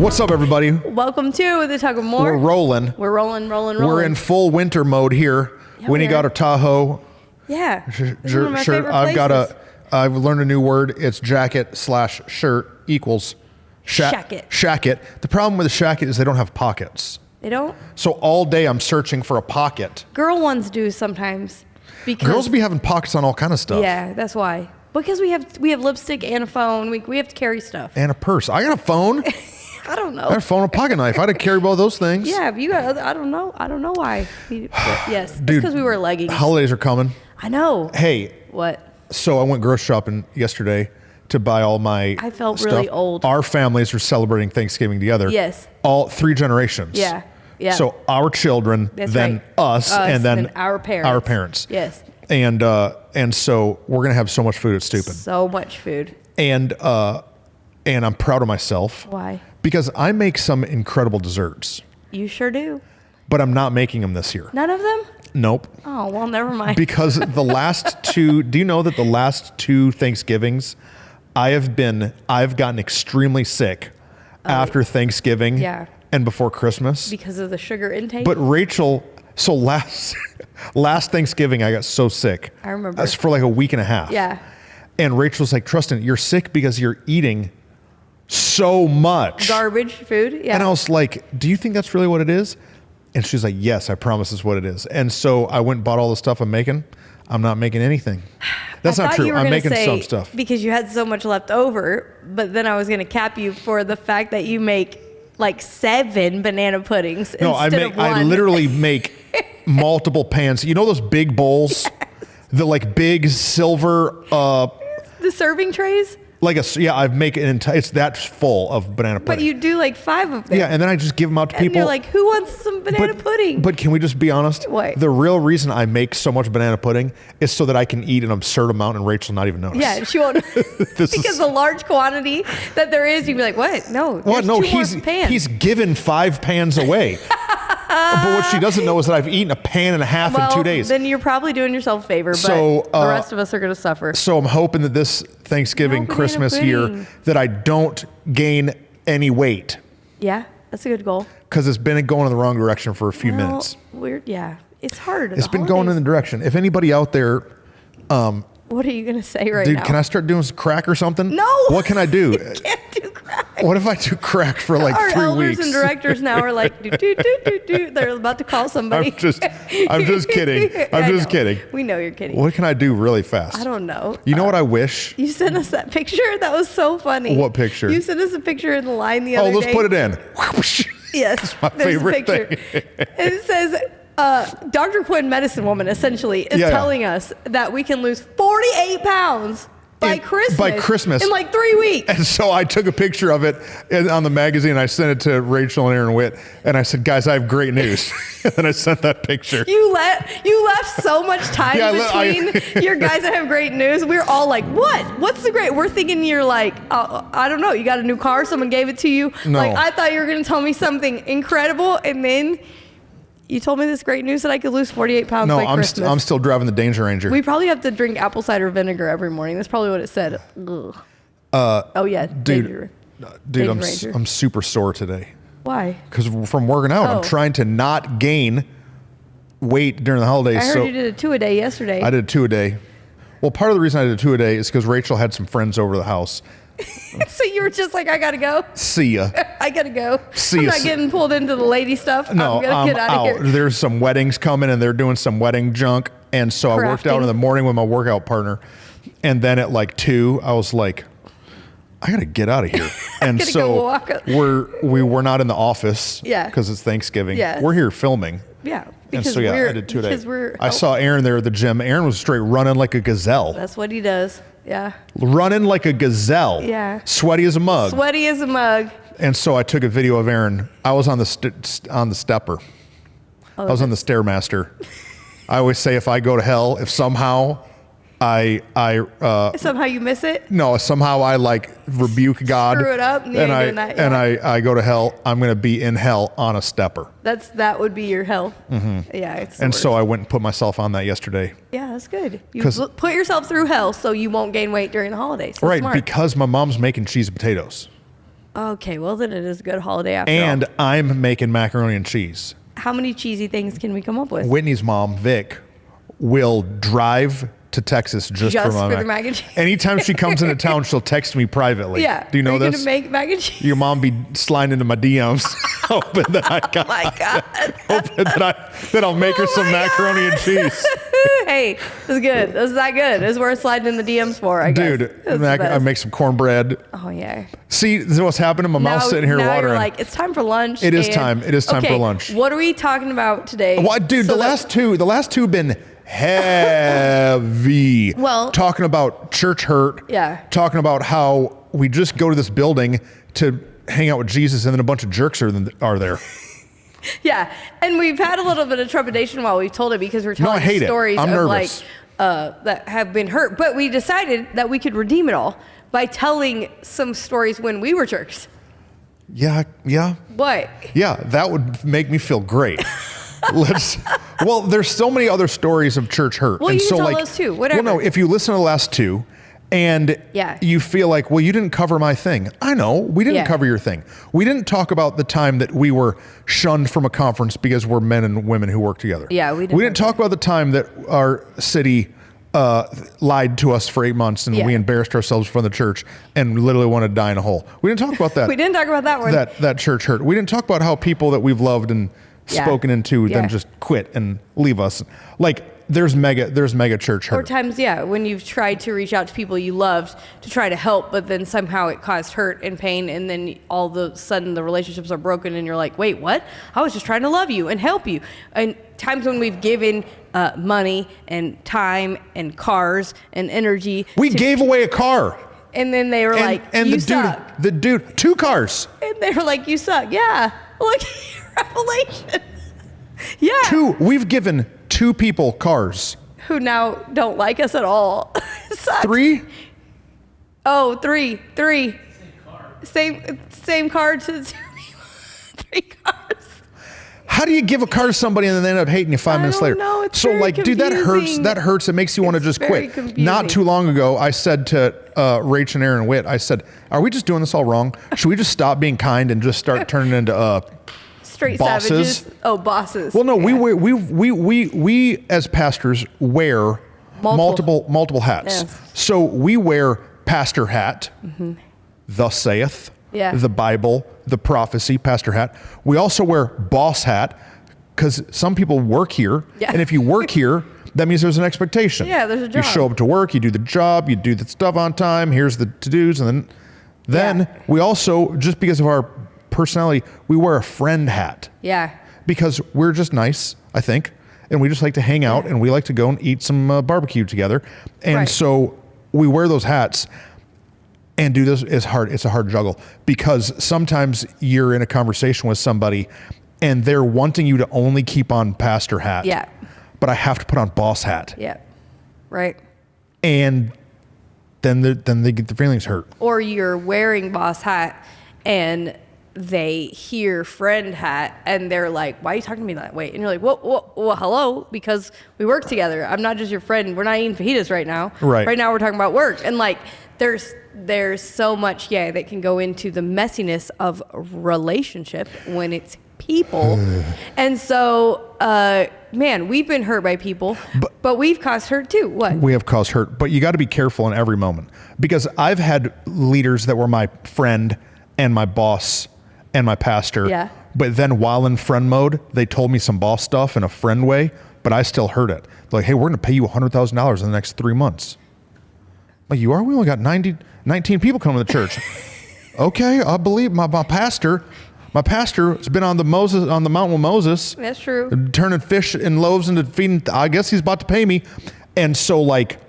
What's up, everybody? Welcome to the Tug of More. We're rolling. We're rolling. We're in full winter mode here. Yeah, Winnie got a Tahoe Yeah. shirt. I've I've learned a new word. It's jacket/shirt equals shacket. Shacket. The problem with a shacket is they don't have pockets. They don't? So all day I'm searching for a pocket. Girl ones do sometimes. Because, Girls be having pockets on all kind of stuff. Yeah, that's why. Because we have lipstick and a phone. We have to carry stuff. And a purse. I got a phone. I don't know. I got a phone and a pocket knife. I'd have carried both those things. Yeah, but you got. I don't know. I don't know why. Yes, Dude, because we wear leggings. Holidays are coming. I know. Hey. What? So I went grocery shopping yesterday to buy all my I felt stuff. really old. Our families are celebrating Thanksgiving together. Yes. All three generations. Yeah. Yeah. So our children, That's then right. us, and then our parents. Our parents. Yes. And so we're gonna have so much food. It's stupid. So much food. And I'm proud of myself. Why? Because I make some incredible desserts. You sure do. But I'm not making them this year. None of them? Nope. Oh, well, never mind. Because the last two, do you know that the last two Thanksgivings, I've gotten extremely sick after Thanksgiving and before Christmas. Because of the sugar intake? But Rachel, so last Thanksgiving, I got so sick. I remember. That's for like a week and a half. Yeah. And Rachel's like, Truston, you're sick because you're eating so much. Garbage food? Yeah. And I was like, do you think that's really what it is? And she's like, yes, I promise is what it is. And so I went and bought all the stuff I'm making. I'm not making anything. That's not true. I'm making some stuff. Because you had so much left over, but then I was going to cap you for the fact that you make like 7 banana puddings No, instead of 1. I literally make multiple pans. You know those big bowls? Yes. The like big silver the serving trays? I make an entire, it's that full of banana pudding. But you do like 5 of them. Yeah, and then I just give them out to people. And you're like, who wants some banana pudding? But can we just be honest? What? The real reason I make so much banana pudding is so that I can eat an absurd amount and Rachel not even notice. Yeah, she won't. Because the large quantity that there is, you'd be like, what? No, he's given 5 pans away. But what she doesn't know is that I've eaten a pan and a half in 2 days. Then you're probably doing yourself a favor, but the rest of us are going to suffer. So I'm hoping that this Thanksgiving, Christmas year, that I don't gain any weight. Yeah, that's a good goal. Because it's been going in the wrong direction for a few minutes. It's hard. It's been going in the direction. If anybody out there... what are you going to say right now? Dude, can I start doing some crack or something? No. What can I do? You can't do crack. What if I do crack for like 3 weeks? Our elders and directors now are like, do. They're about to call somebody. I'm just kidding. I'm just kidding. We know you're kidding. What can I do really fast? I don't know. You know what I wish? You sent us that picture? That was so funny. What picture? You sent us a picture in the line the other day. Oh, let's put it in. Yes. It's my favorite thing. It says... Dr. Quinn, medicine woman, essentially, is telling us that we can lose 48 pounds by Christmas. In like 3 weeks. And so I took a picture of it on the magazine. I sent it to Rachel and Aaron Witt. And I said, guys, I have great news. And then I sent that picture. You left so much time between your guys that have great news. We're all like, what? What's the great? We're thinking you're like, I don't know. You got a new car. Someone gave it to you. No. Like, I thought you were going to tell me something incredible. And then... you told me this great news that I could lose 48 pounds by Christmas. I'm still driving the Danger Ranger. We probably have to drink apple cider vinegar every morning. That's probably what it said. Ugh. Dude, I'm super sore today. Why? Because from working out, I'm trying to not gain weight during the holidays. I heard you did a 2-a-day yesterday. I did a 2-a-day. Well, part of the reason I did a 2-a-day is because Rachel had some friends over the house. So you were just like, I gotta go. See ya. I gotta go. See I'm ya. not getting pulled into the lady stuff. No, I'm gonna get out of here. There's some weddings coming and they're doing some wedding junk. And so I worked out in the morning with my workout partner. And then at like 2, I was like, I gotta get out of here. And so we're not in the office. Yeah. Because it's Thanksgiving. Yeah. We're here filming. Yeah. And so I did 2 days. I saw Aaron there at the gym. Aaron was straight running like a gazelle. That's what he does. Yeah. Running like a gazelle. Yeah. Sweaty as a mug. Sweaty as a mug. And so I took a video of Aaron. I was on the stepper. I was on the Stairmaster. I always say if I go to hell, if somehow somehow you miss it? No, somehow I like rebuke God. Screw it up. And I go to hell, I'm going to be in hell on a stepper. That would be your hell. Mm-hmm. Yeah. It's and so I went and put myself on that yesterday. Yeah, that's good. You put yourself through hell so you won't gain weight during the holidays. That's right, smart. because my mom's making cheese and potatoes. Okay, well then it is a good holiday after And all. I'm making macaroni and cheese. How many cheesy things can we come up with? Whitney's mom, Vic, will drive to Texas just for the mac and cheese. Anytime she comes into town, she'll text me privately. Yeah. Do you know Are you this? gonna make mac and cheese? Your mom be sliding into my DMs, hoping that I got, Oh my God. hoping that I'll make her some macaroni and cheese. Hey, this is good. This is that good. This is worth sliding in the DMs for, I guess. Dude, I make some cornbread. Oh yeah. See, this is what's happening. My mouth's sitting here now watering. You're like, it's time for lunch. It is time. It is time for lunch. What are we talking about today? What, dude? The last two been heavy. Well, talking about church hurt. Yeah. Talking about how we just go to this building to hang out with Jesus, and then a bunch of jerks are there. Yeah, and we've had a little bit of trepidation while we've told it because we're telling stories of nervous. that have been hurt. But we decided that we could redeem it all by telling some stories when we were jerks. Yeah. What? Yeah, that would make me feel great. Well, there's so many other stories of church hurt. Well, and you so can tell those too, whatever. Well, no, if you listen to the last two and you feel like, well, you didn't cover my thing. I know, we didn't cover your thing. We didn't talk about the time that we were shunned from a conference because we're men and women who work together. Yeah, we didn't. We didn't talk about the time that our city lied to us for 8 months and we embarrassed ourselves from the church and literally wanted to die in a hole. We didn't talk about that. We didn't talk about that one. That church hurt. We didn't talk about how people that we've loved and spoken into then just quit and leave us. Like there's mega church hurt. Or times, when you've tried to reach out to people you loved to try to help, but then somehow it caused hurt and pain, and then all of a sudden the relationships are broken, and you're like, wait, what? I was just trying to love you and help you. And times when we've given money and time and cars and energy. We gave away a car. And then they were you suck. The dude, 2 cars. And they were like, you suck. Yeah. Look at your revelation. Yeah. 2. We've given 2 people cars. Who now don't like us at all. 3? Oh, 3. Same car to 2 people. 3 cars. How do you give a car to somebody and then they end up hating you 5 minutes later? No, it's so very like, dude, that confusing. hurts. It makes you want to just quit. Confusing. Not too long ago, I said to Rach and Aaron Witt, I said, are we just doing this all wrong? Should we just stop being kind and just start turning into straight bosses? Savages. Oh, bosses. Well, no, we as pastors wear multiple hats. Yes. So we wear pastor hat, thus saith, the Bible, the prophecy, pastor hat. We also wear boss hat because some people work here. Yeah. And if you work here, that means there's an expectation. Yeah, there's a job. You show up to work, you do the job, you do the stuff on time, here's the to-dos, and then we also, just because of our personality, we wear a friend hat. Yeah. Because we're just nice, I think, and we just like to hang out and we like to go and eat some barbecue together. And so we wear those hats and do this. It's hard. It's a hard juggle because sometimes you're in a conversation with somebody and they're wanting you to only keep on pastor hat. Yeah. But I have to put on boss hat. Yeah. Right. And then they get their feelings hurt. Or you're wearing boss hat and they hear friend hat and they're like, why are you talking to me that way? And you're like, well, hello, because we work together. I'm not just your friend. We're not eating fajitas right now. Right. Right now we're talking about work. And like, there's so much, that can go into the messiness of relationship when it's people. And so, man, we've been hurt by people, but we've caused hurt too. What? We have caused hurt, but you got to be careful in every moment because I've had leaders that were my friend and my boss and my pastor. Yeah. But then while in friend mode, they told me some boss stuff in a friend way, but I still heard it. Like, hey, we're going to pay you $100,000 in the next 3 months. Like, you are? We only got 19 people coming to the church. Okay, I believe my pastor. My pastor has been on the mountain with Moses. That's true. Turning fish and loaves into feeding. I guess he's about to pay me. And so, like,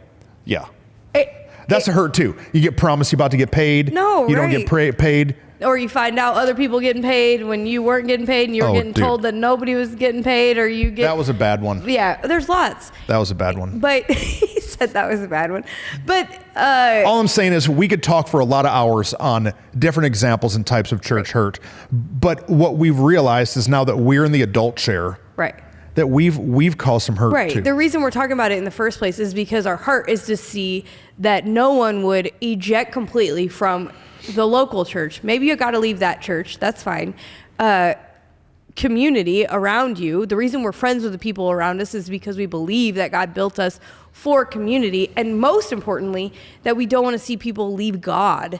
yeah. That's a hurt, too. You get promised you're about to get paid. No, You don't get paid. Or you find out other people getting paid when you weren't getting paid and you were getting told that nobody was getting paid, or you get... That was a bad one. Yeah, there's lots. That was a bad one. But he said that was a bad one. But... all I'm saying is we could talk for a lot of hours on different examples and types of church hurt. But what we've realized is now that we're in the adult chair... Right. That we've caused some hurt too. Right. The reason we're talking about it in the first place is because our heart is to see that no one would eject completely from the local church. Maybe you got to leave that church. That's fine. Community around you. The reason we're friends with the people around us is because we believe that God built us for community. And most importantly, that we don't want to see people leave God,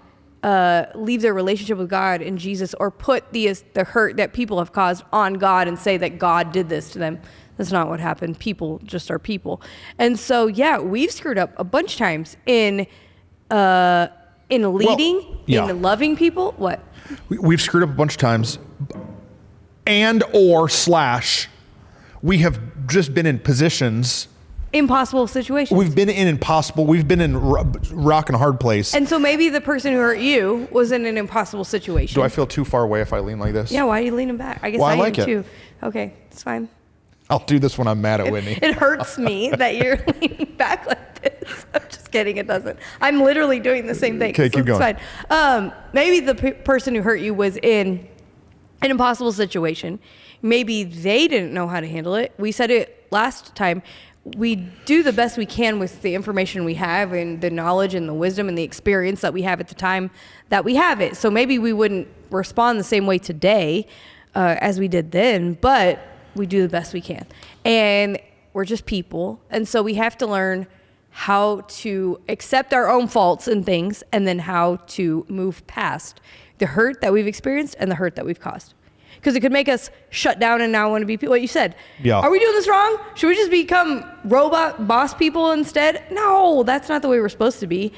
leave their relationship with God and Jesus, or put the hurt that people have caused on God and say that God did this to them. That's not what happened. People just are people. And so, yeah, we've screwed up a bunch of times in leading, in loving people. What? We've screwed up a bunch of times, we have just been in positions. Impossible situations. We've been in rock and a hard place. And so maybe the person who hurt you was in an impossible situation. Do I feel too far away if I lean like this? Yeah, why are you leaning back? I guess I like am too. Okay, it's fine. I'll do this when I'm mad at Whitney. It hurts me that you're leaning back like this. I'm just kidding, it doesn't. I'm literally doing the same thing. Okay, keep going. It's fine. Maybe the person who hurt you was in an impossible situation. Maybe they didn't know how to handle it. We said it last time. We do the best we can with the information we have and the knowledge and the wisdom and the experience that we have at the time that we have it. So maybe we wouldn't respond the same way today as we did then, but we do the best we can. And we're just people. And so we have to learn how to accept our own faults and things, and then how to move past the hurt that we've experienced and the hurt that we've caused. Because it could make us shut down and now want to be people. What you said. Yeah. Are we doing this wrong? Should we just become robot boss people instead? No, that's not the way we're supposed to be.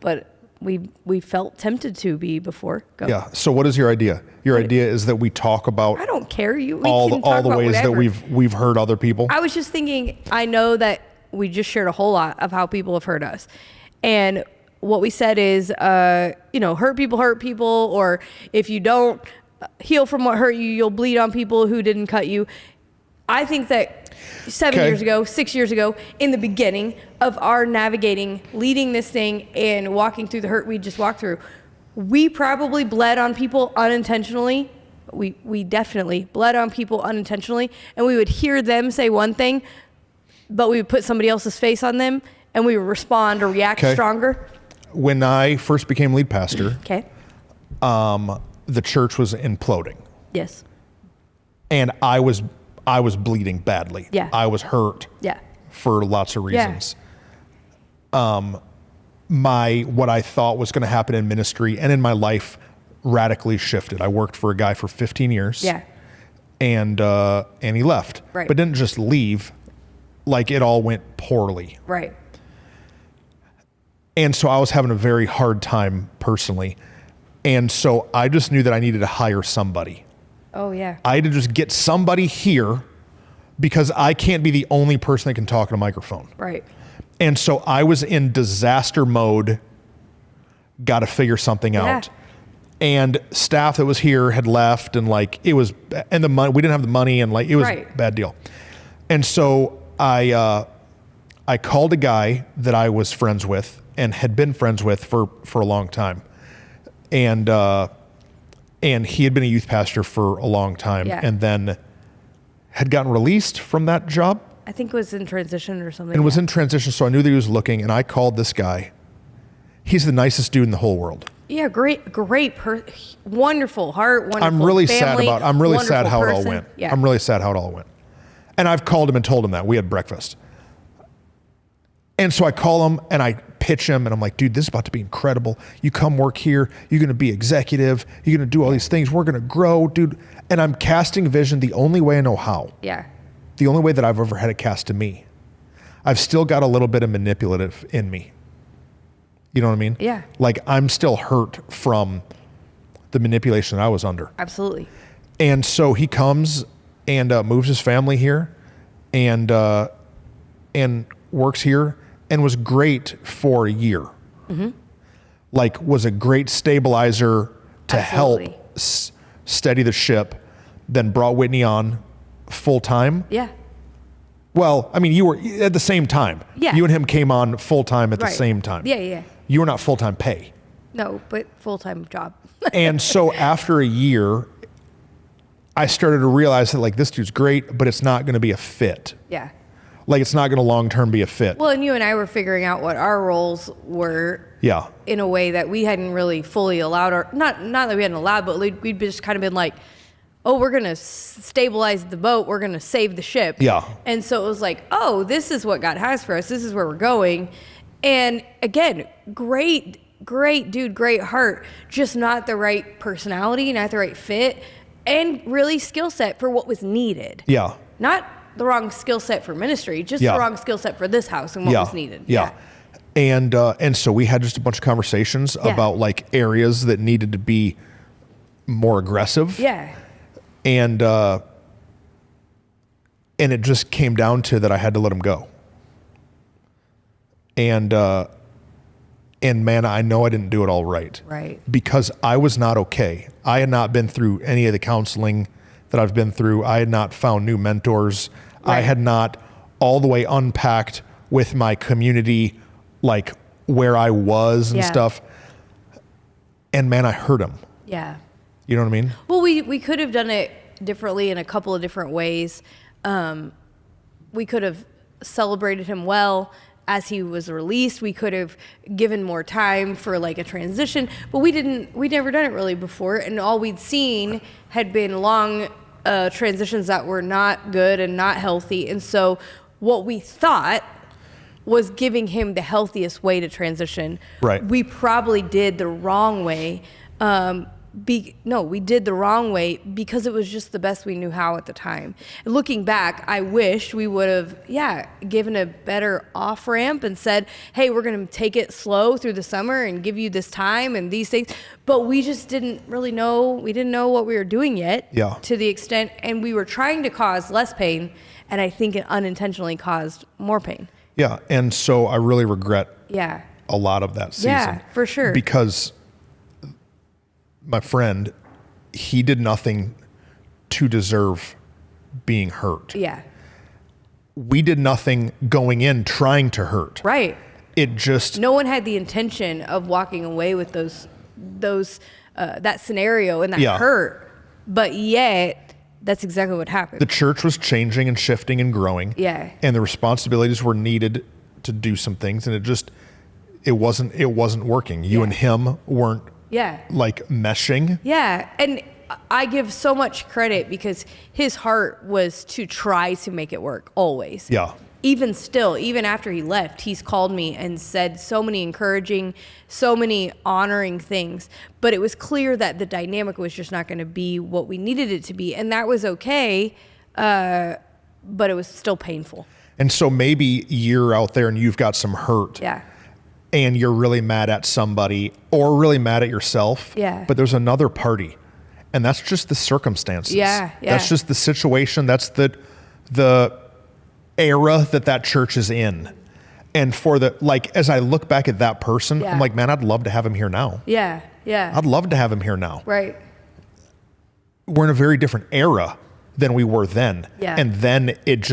But we felt tempted to be before. Go. Yeah. So what is your idea? Your idea is that we talk about. I don't care. All the ways that we've hurt other people. I was just thinking. I know that we just shared a whole lot of how people have hurt us, and what we said is, hurt people, or if you don't heal from what hurt you, you'll bleed on people who didn't cut you. I think that 7 years ago, 6 years ago, in the beginning of our navigating, leading this thing and walking through the hurt we just walked through, we probably bled on people unintentionally. We definitely bled on people unintentionally, and we would hear them say one thing, but we would put somebody else's face on them, and we would respond or react stronger. When I first became lead pastor, the church was imploding. Yes. And I was bleeding badly. Yeah. I was hurt. Yeah. For lots of reasons. Yeah. What I thought was going to happen in ministry and in my life radically shifted. I worked for a guy for 15 years. Yeah. And he left. Right. But didn't just leave. Like, it all went poorly. Right. And so I was having a very hard time personally. And so I just knew that I needed to hire somebody. Oh, yeah. I had to just get somebody here because I can't be the only person that can talk in a microphone. Right. And so I was in disaster mode, got to figure something out. And staff that was here had left, and we didn't have the money, and it was a bad deal. And so I called a guy that I was friends with and had been friends with for a long time. And he had been a youth pastor for a long time, and then had gotten released from that job. I think it was in transition or something. And was in transition, so I knew that he was looking, and I called this guy. He's the nicest dude in the whole world. Yeah, great, wonderful heart, wonderful I'm really family, sad how it all went. Yeah. I'm really sad how it all went. And I've called him and told him that. We had breakfast. And so I call him and I pitch him and I'm like, dude, this is about to be incredible. You come work here. You're going to be executive. You're going to do all these things. We're going to grow, dude. And I'm casting vision the only way I know how. Yeah. The only way that I've ever had it cast to me. I've still got a little bit of manipulative in me. You know what I mean? Yeah. Like, I'm still hurt from the manipulation that I was under. Absolutely. And so he comes and moves his family here and works here and was great for a year. Mm-hmm. Like, was a great stabilizer to help steady the ship, then brought Whitney on full time. Yeah. Well, I mean, you were at the same time. Yeah. You and him came on full time at the same time. Yeah, yeah. You were not full-time pay. No, but full-time job. And so after a year, I started to realize that this dude's great, but it's not going to be a fit. Yeah. It's not going to long-term be a fit. Well, and you and I were figuring out what our roles were Yeah. In a way that we hadn't really fully allowed, or not that we hadn't allowed, but we'd just kind of been like, oh, we're going to stabilize the boat. We're going to save the ship. Yeah. And so it was like, oh, this is what God has for us. This is where we're going. And again, great dude, great heart, just not the right personality, not the right fit, and really skill set for what was needed. Yeah. Not the wrong skill set for ministry, just the wrong skill set for this house and what was needed. Yeah. And so we had just a bunch of conversations about like areas that needed to be more aggressive. Yeah. And it just came down to that I had to let him go. And man, I know I didn't do it all right. Right. Because I was not okay. I had not been through any of the counseling that I've been through. I had not found new mentors. Right. I had not all the way unpacked with my community, like where I was and stuff. And man, I hurt him. Yeah. You know what I mean? Well, we could have done it differently in a couple of different ways. We could have celebrated him well as he was released. We could have given more time for like a transition, but we'd never done it really before. And all we'd seen had been long transitions that were not good and not healthy. And so what we thought was giving him the healthiest way to transition. Right. We probably did the wrong way. We did the wrong way because it was just the best we knew how at the time. And looking back, I wish we would have, given a better off ramp and said, hey, we're going to take it slow through the summer and give you this time and these things. But we just didn't really know. We didn't know what we were doing yet to the extent, and we were trying to cause less pain, and I think it unintentionally caused more pain. Yeah. And so I really regret a lot of that season. Yeah, for sure. Because my friend, he did nothing to deserve being hurt. Yeah. We did nothing going in trying to hurt. Right. It just... No one had the intention of walking away with that scenario and that hurt, but yet that's exactly what happened. The church was changing and shifting and growing. Yeah. And the responsibilities were needed to do some things, and it wasn't working. You and him weren't like meshing. Yeah. And I give so much credit because his heart was to try to make it work always. Yeah. Even still, even after he left, he's called me and said so many encouraging, so many honoring things. But it was clear that the dynamic was just not going to be what we needed it to be. And that was okay, but it was still painful. And so maybe you're out there and you've got some hurt. Yeah. And you're really mad at somebody or really mad at yourself. Yeah. But there's another party. And that's just the circumstances. Yeah. That's just the situation. That's the era that church is in. And as I look back at that person, I'm like, man, I'd love to have him here now. Yeah. Yeah. I'd love to have him here now. Right. We're in a very different era than we were then. Yeah. And then it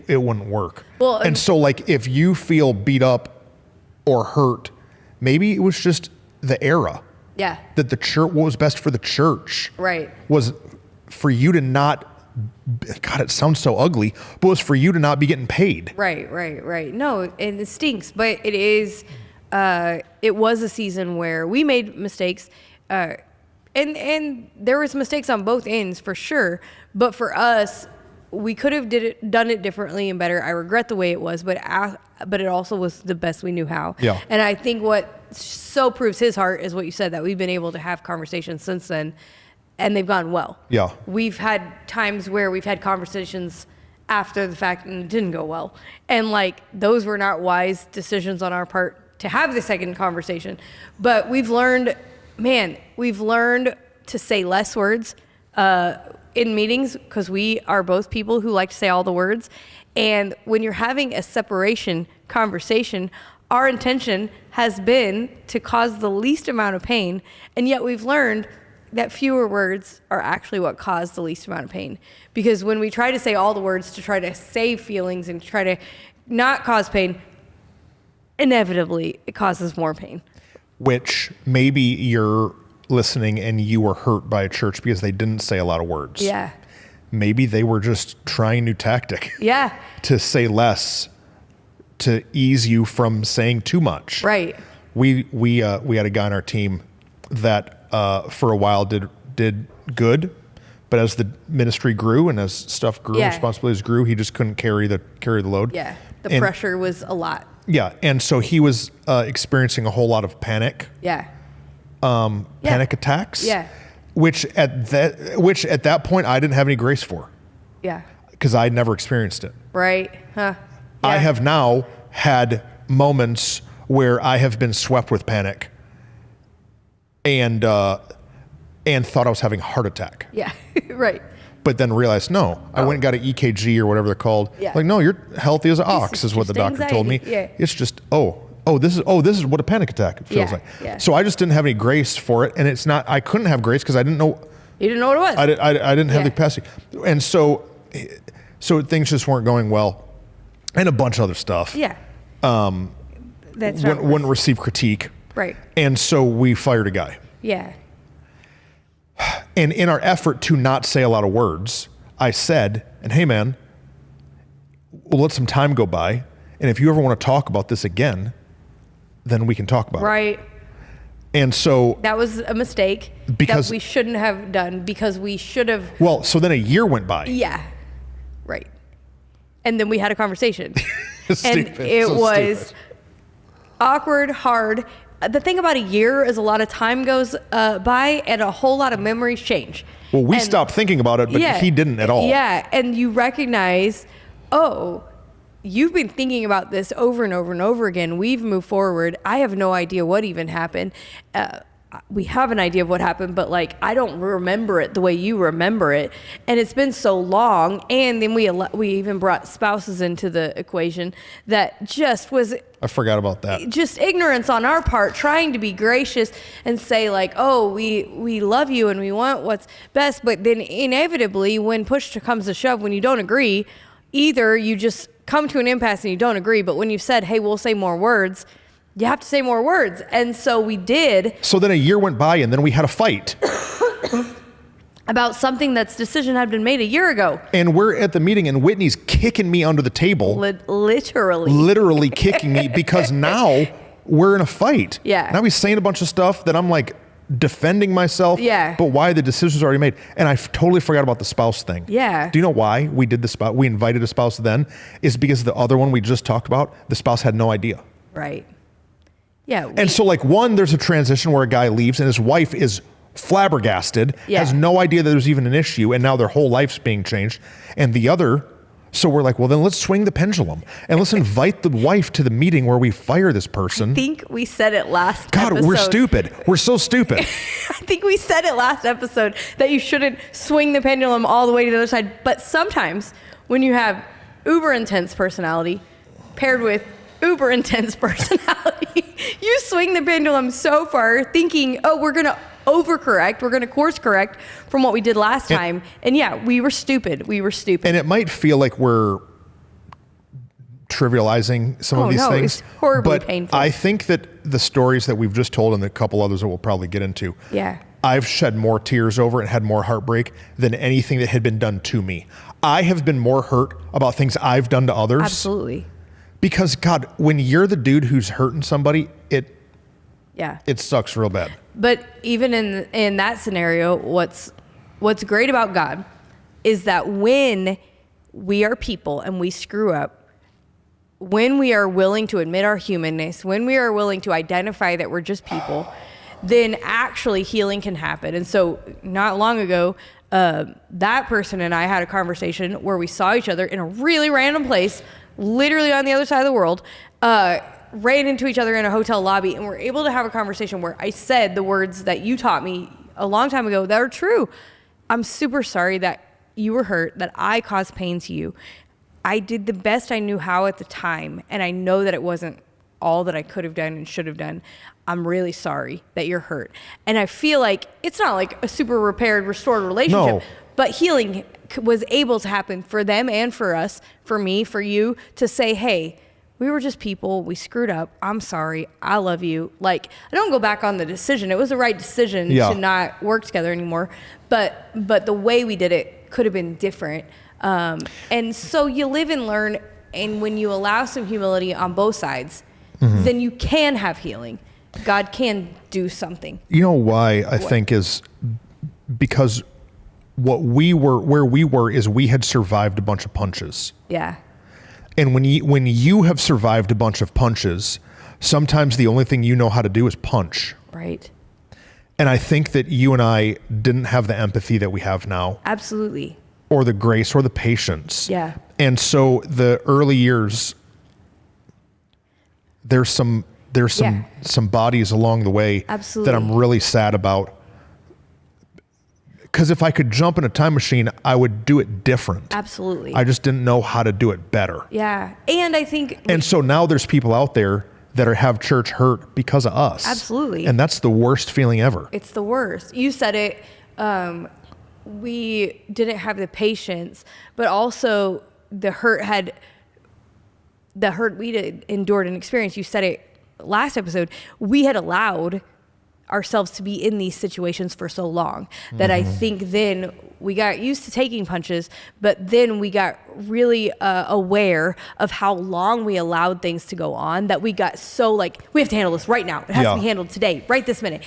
wouldn't work. Well, and so like, if you feel beat up or hurt, maybe it was just the era. Yeah. That the church, what was best for the church, was for you to not, God, it sounds so ugly, but was for you to not be getting paid. Right. No, and it stinks, but it is, it was a season where we made mistakes, and there was mistakes on both ends for sure, but for us, we could have done it differently and better. I regret the way it was, but it also was the best we knew how. Yeah. And I think what so proves his heart is what you said, that we've been able to have conversations since then, and they've gone well. Yeah. We've had times where we've had conversations after the fact and it didn't go well. And like, those were not wise decisions on our part to have the second conversation. But we've learned to say less words in meetings, because we are both people who like to say all the words. And when you're having a separation conversation, our intention has been to cause the least amount of pain. And yet we've learned that fewer words are actually what cause the least amount of pain. Because when we try to say all the words to try to save feelings and try to not cause pain, inevitably it causes more pain. Which maybe you're listening and you were hurt by a church because they didn't say a lot of words. Yeah. Maybe they were just trying a new tactic. Yeah. To say less, to ease you from saying too much. Right. we had a guy on our team that for a while did good, but as the ministry grew and as stuff grew, responsibilities grew, he just couldn't carry the load. Yeah, the pressure was a lot. Yeah, and so he was experiencing a whole lot of panic. Yeah. Panic attacks. Yeah. Which at that point I didn't have any grace for. Yeah. Because I'd never experienced it. Right. Huh. Yeah. I have now had moments where I have been swept with panic and thought I was having a heart attack. Yeah. Right. But then realized, no, I went and got an EKG or whatever they're called. Yeah. Like, no, you're healthy as an ox is what the doctor told me. Yeah. It's just, this is what a panic attack feels like. Yeah. So I just didn't have any grace for it. And it's not, I couldn't have grace because I didn't know. You didn't know what it was. I didn't have the capacity. And so things just weren't going well. And a bunch of other stuff. Yeah. That's wouldn't receive critique. Right. And so we fired a guy. Yeah. And in our effort to not say a lot of words, I said, and hey man, we'll let some time go by. And if you ever want to talk about this again, then we can talk about it. Right. And so that was a mistake that we shouldn't have done because we should have. Well, so then a year went by. Yeah. Right. And then we had a conversation. Stupid. And it was awkward, hard. The thing about a year is a lot of time goes by and a whole lot of memories change. Well, we stopped thinking about it, but he didn't at all. Yeah, and you recognize, you've been thinking about this over and over and over again. We've moved forward. I have no idea what even happened. We have an idea of what happened, but like I don't remember it the way you remember it, and it's been so long. And then we even brought spouses into the equation that just was. I forgot about that. Just ignorance on our part, trying to be gracious and say like, we love you and we want what's best, but then inevitably, when push comes to shove, when you don't agree, either you just come to an impasse and you don't agree, but when you've said, hey, we'll say more words. You have to say more words. And so we did. So then a year went by and then we had a fight. About something that's decision had been made a year ago. And we're at the meeting and Whitney's kicking me under the table. Literally. Literally kicking me because now we're in a fight. Yeah. Now he's saying a bunch of stuff that I'm like defending myself. Yeah. But why the decision's already made. And I totally forgot about the spouse thing. Yeah. Do you know why we did the spouse? We invited a spouse then is because the other one we just talked about, the spouse had no idea. Right. Yeah. And so like there's a transition where a guy leaves and his wife is flabbergasted, has no idea that there's even an issue, and now their whole life's being changed. And the other, so we're like, well, then let's swing the pendulum and let's invite the wife to the meeting where we fire this person. I think we said it last episode. God, we're stupid. We're so stupid. I think we said it last episode that you shouldn't swing the pendulum all the way to the other side. But sometimes when you have uber intense personality paired with uber intense personality, you swing the pendulum so far thinking, we're going to overcorrect. We're going to course correct from what we did last time. And we were stupid. And it might feel like we're trivializing some of these things. It's horribly painful. I think that the stories that we've just told and a couple others that we'll probably get into, I've shed more tears over and had more heartbreak than anything that had been done to me. I have been more hurt about things I've done to others. Absolutely. Because God, when you're the dude who's hurting somebody, it sucks real bad. But even in that scenario, what's great about God is that when we are people and we screw up, when we are willing to admit our humanness, when we are willing to identify that we're just people, then actually healing can happen. And so not long ago, that person and I had a conversation where we saw each other in a really random place, literally on the other side of the world, ran into each other in a hotel lobby, and we're able to have a conversation where I said the words that you taught me a long time ago that are true. I'm super sorry that you were hurt, that I caused pain to you. I did the best I knew how at the time, and I know that it wasn't all that I could have done and should have done. I'm really sorry that you're hurt. And I feel like it's not like a super repaired, restored relationship, but healing was able to happen for them and for us, for me, for you, to say, hey, we were just people. We screwed up. I'm sorry. I love you. Like, I don't go back on the decision. It was the right decision to not work together anymore. But the way we did it could have been different. And so you live and learn. And when you allow some humility on both sides, then you can have healing. God can do something. You know why I think is because where we were is we had survived a bunch of punches. Yeah. And when you have survived a bunch of punches, sometimes the only thing you know how to do is punch. Right. And I think that you and I didn't have the empathy that we have now. Absolutely. Or the grace or the patience. Yeah. And so the early years, there's some bodies along the way Absolutely. that I'm really sad about. Because if I could jump in a time machine, I would do it different. Absolutely. I just didn't know how to do it better. Yeah. And I think... And so now there's people out there that have church hurt because of us. Absolutely. And that's the worst feeling ever. It's the worst. You said it. We didn't have the patience, but also the hurt we endured and experienced. You said it last episode. We had allowed ourselves to be in these situations for so long that I think then we got used to taking punches, but then we got really aware of how long we allowed things to go on that we got so like, we have to handle this right now. It has to be handled today, right this minute.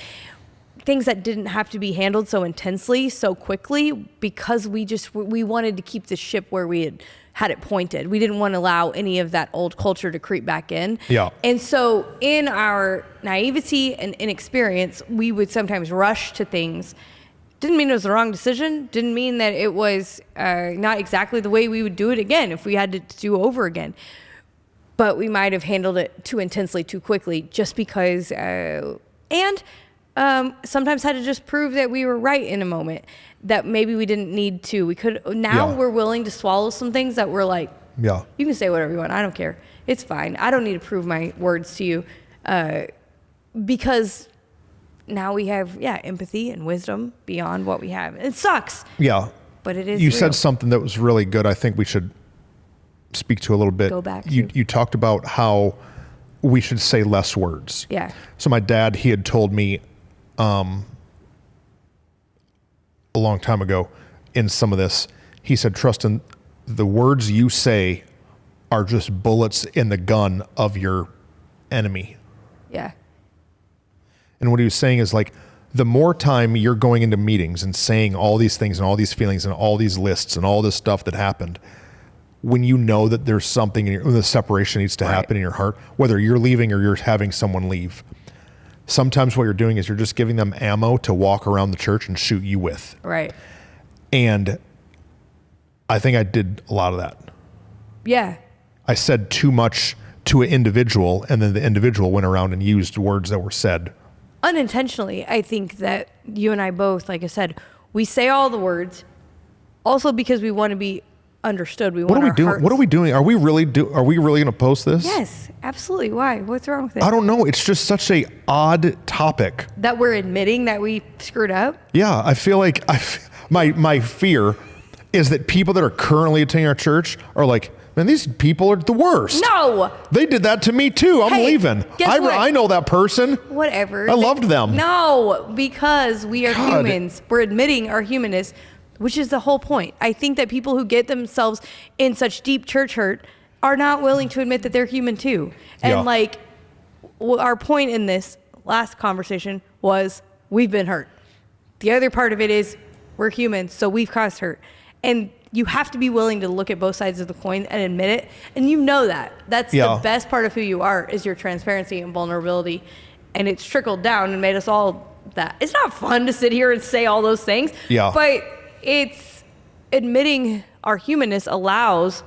Things that didn't have to be handled so intensely, so quickly, because we wanted to keep the ship where we had it pointed. We didn't want to allow any of that old culture to creep back in. Yeah. And so in our naivety and inexperience, we would sometimes rush to things. Didn't mean it was the wrong decision. Didn't mean that it was not exactly the way we would do it again if we had to do over again. But we might have handled it too intensely, too quickly, just because, sometimes had to just prove that we were right in a moment that maybe we didn't need to. We could, now we're willing to swallow some things that we're like, you can say whatever you want. I don't care. It's fine. I don't need to prove my words to you. Because now we have, empathy and wisdom beyond what we have. It sucks. Yeah. But it is You real. said something that was really good. I think we should speak to a little bit. Go back to. You talked about how we should say less words. Yeah. So my dad, he had told me a long time ago in some of this, he said, Truston, the words you say are just bullets in the gun of your enemy. Yeah. And what he was saying is like, the more time you're going into meetings and saying all these things and all these feelings and all these lists and all this stuff that happened, when you know that there's something, the separation needs to happen in your heart, whether you're leaving or you're having someone leave, sometimes what you're doing is you're just giving them ammo to walk around the church and shoot you with. Right. And I think I did a lot of that. Yeah. I said too much to an individual, and then the individual went around and used words that were said. Unintentionally, I think that you and I both, like I said, we say all the words also because we want to be understood. What are we doing? What are we doing? Are we really going to post this? Yes, absolutely. Why? What's wrong with it? I don't know. It's just such a odd topic. That we're admitting that we screwed up? Yeah, I feel like my fear is that people that are currently attending our church are like, man, these people are the worst. No. They did that to me too. I'm leaving. Guess what? I know that person. Whatever. I loved them. No, because we are humans. We're admitting our humanness, which is the whole point. I think that people who get themselves in such deep church hurt are not willing to admit that they're human too. And our point in this last conversation was we've been hurt. The other part of it is we're humans, so we've caused hurt. And you have to be willing to look at both sides of the coin and admit it. And you know that. That's the best part of who you are, is your transparency and vulnerability. And it's trickled down and made us all that. It's not fun to sit here and say all those things. Yeah. But it's admitting our humanness allows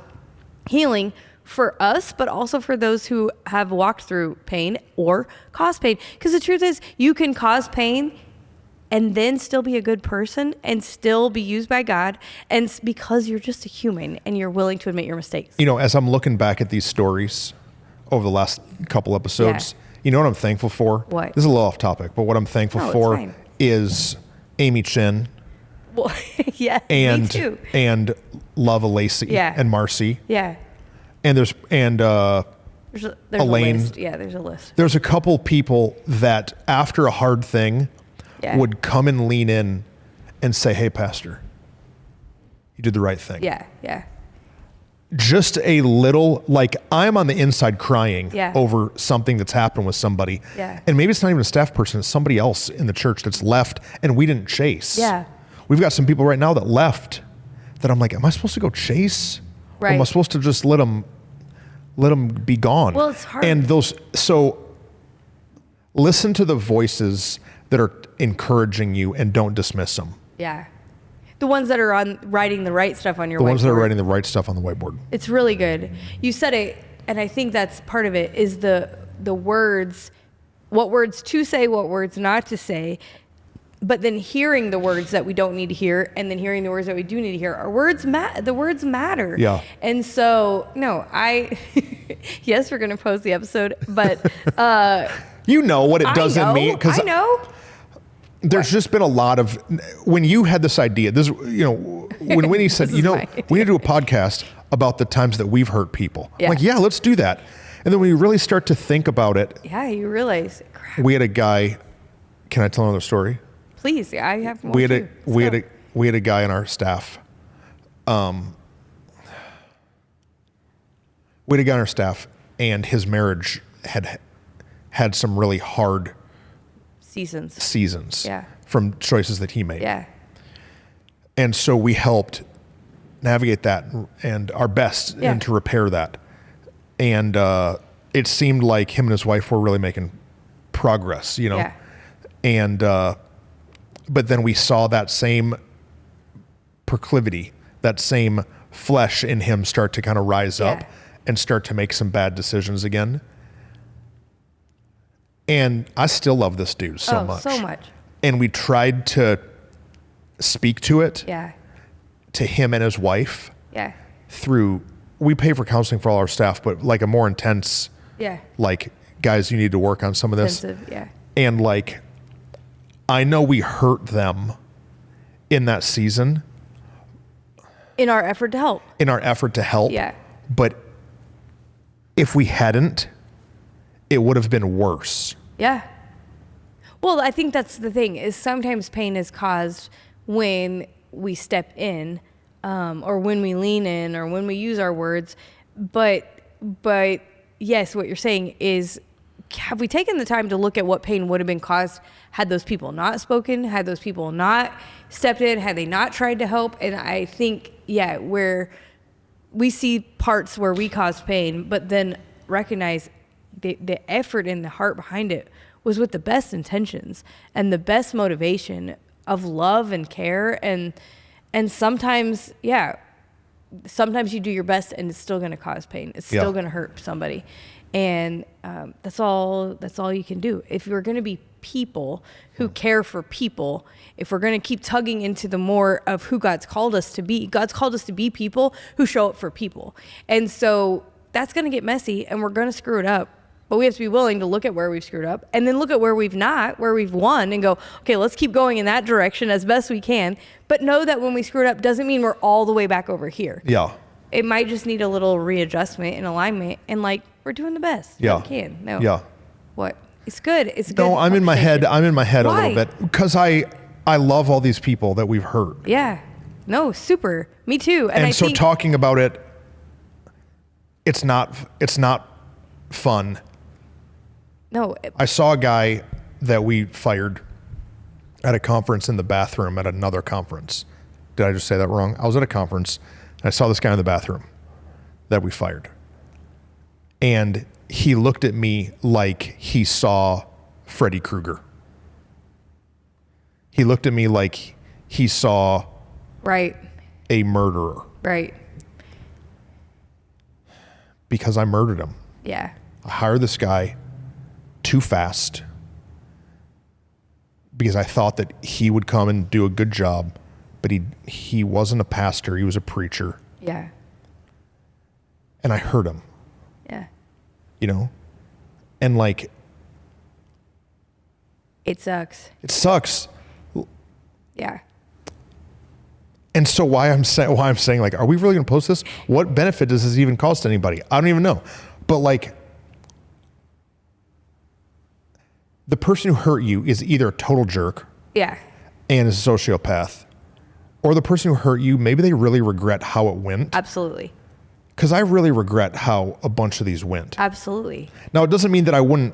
healing for us, but also for those who have walked through pain or caused pain. Because the truth is, you can cause pain and then still be a good person and still be used by God, and because you're just a human and you're willing to admit your mistakes. You know, as I'm looking back at these stories over the last couple episodes, you know what I'm thankful for? What? This is a little off topic, but what I'm thankful for is Amy Chin. Well, yeah, and, me too. And Lava Lacey and Marcy. Yeah. And there's Elaine. A list. Yeah, there's a list. There's a couple people that after a hard thing would come and lean in and say, hey, Pastor, you did the right thing. Yeah, yeah. just a little, like I'm on the inside crying Yeah. over something that's happened with somebody. Yeah. And maybe it's not even a staff person, it's somebody else in the church that's left and we didn't chase. Yeah. We've got some people right now that left that I'm like, am I supposed to go chase? Or am I Right. supposed to just let them be gone? Well, it's hard. And so listen to the voices that are encouraging you and don't dismiss them. Yeah. The ones that are writing the right stuff on your The ones that are whiteboard. writing the right stuff on the whiteboard. It's really good. You said it, and I think that's part of it, is the words, what words to say, what words not to say, but then hearing the words that we don't need to hear, and then hearing the words that we do need to hear. Our words the words matter. Yeah. And so, no, yes, we're going to post the episode, but You know what it doesn't mean. I know. There's just been a lot of, when you had this idea, when Whitney said, we need to do a podcast about the times that we've hurt people. Yeah. I'm like, yeah, let's do that. And then when you really start to think about it, Yeah, you realize, crap. we had a guy, can I tell another story? Please, I have more We had too. we had a guy in our staff. We had a guy in our staff and his marriage had some really hard seasons Yeah. from choices that he made. Yeah. And so we helped navigate that and our best Yeah. and to repair that. And it seemed like him and his wife were really making progress, Yeah. And but then we saw that same proclivity, that same flesh in him start to kind of rise up and start to make some bad decisions again. And I still love this dude so much. So much. And we tried to speak to it Yeah. to him and his wife Yeah. through, we pay for counseling for all our staff, but like a more intense, Yeah. like, guys, you need to work on some of this. Intensive, yeah. And like, I know we hurt them in that season In our effort to help. Yeah. But if we hadn't, it would have been worse. Yeah. Well, I think that's the thing, is sometimes pain is caused when we step in, or when we lean in, or when we use our words. But yes, what you're saying is, have we taken the time to look at what pain would have been caused had those people not spoken, had those people not stepped in, had they not tried to help? And I think, where we see parts where we caused pain, but then recognize the effort and the heart behind it was with the best intentions and the best motivation of love and care. And sometimes, sometimes you do your best and it's still going to cause pain. It's still going to hurt somebody. And that's all you can do. If you're going to be people who care for people, if we're going to keep tugging into the more of who God's called us to be people who show up for people. And so that's going to get messy and we're going to screw it up. But we have to be willing to look at where we've screwed up and then look at where we've not, where we've won, and go, okay, let's keep going in that direction as best we can. But know that when we screwed up doesn't mean we're all the way back over here. Yeah. It might just need a little readjustment and alignment, and like, we're doing the best that we can. No. Yeah. What? It's good. It's good. No, I'm in my head a Why? little bit because I love all these people that we've hurt. Yeah. No, super. Me too. And I so think, talking about it, it's not fun. no, I saw a guy that we fired at a conference in the bathroom at another conference. Did I just say that wrong? I was at a conference and I saw this guy in the bathroom that we fired. And he looked at me like he saw Freddy Krueger. He looked at me like he saw right. a murderer Right. because I murdered him. Yeah. I hired this guy too fast because I thought that he would come and do a good job, but he wasn't a pastor, he was a preacher. Yeah. And I hurt him, Yeah. And like, It sucks. it sucks. Yeah. And so why I'm saying like, are we really going to post this? What benefit does this even cause to anybody? I don't even know. But like, the person who hurt you is either a total jerk Yeah. and is a sociopath, or the person who hurt you, maybe they really regret how it went. Absolutely. because I really regret how a bunch of these went. Absolutely. Now, it doesn't mean that I wouldn't,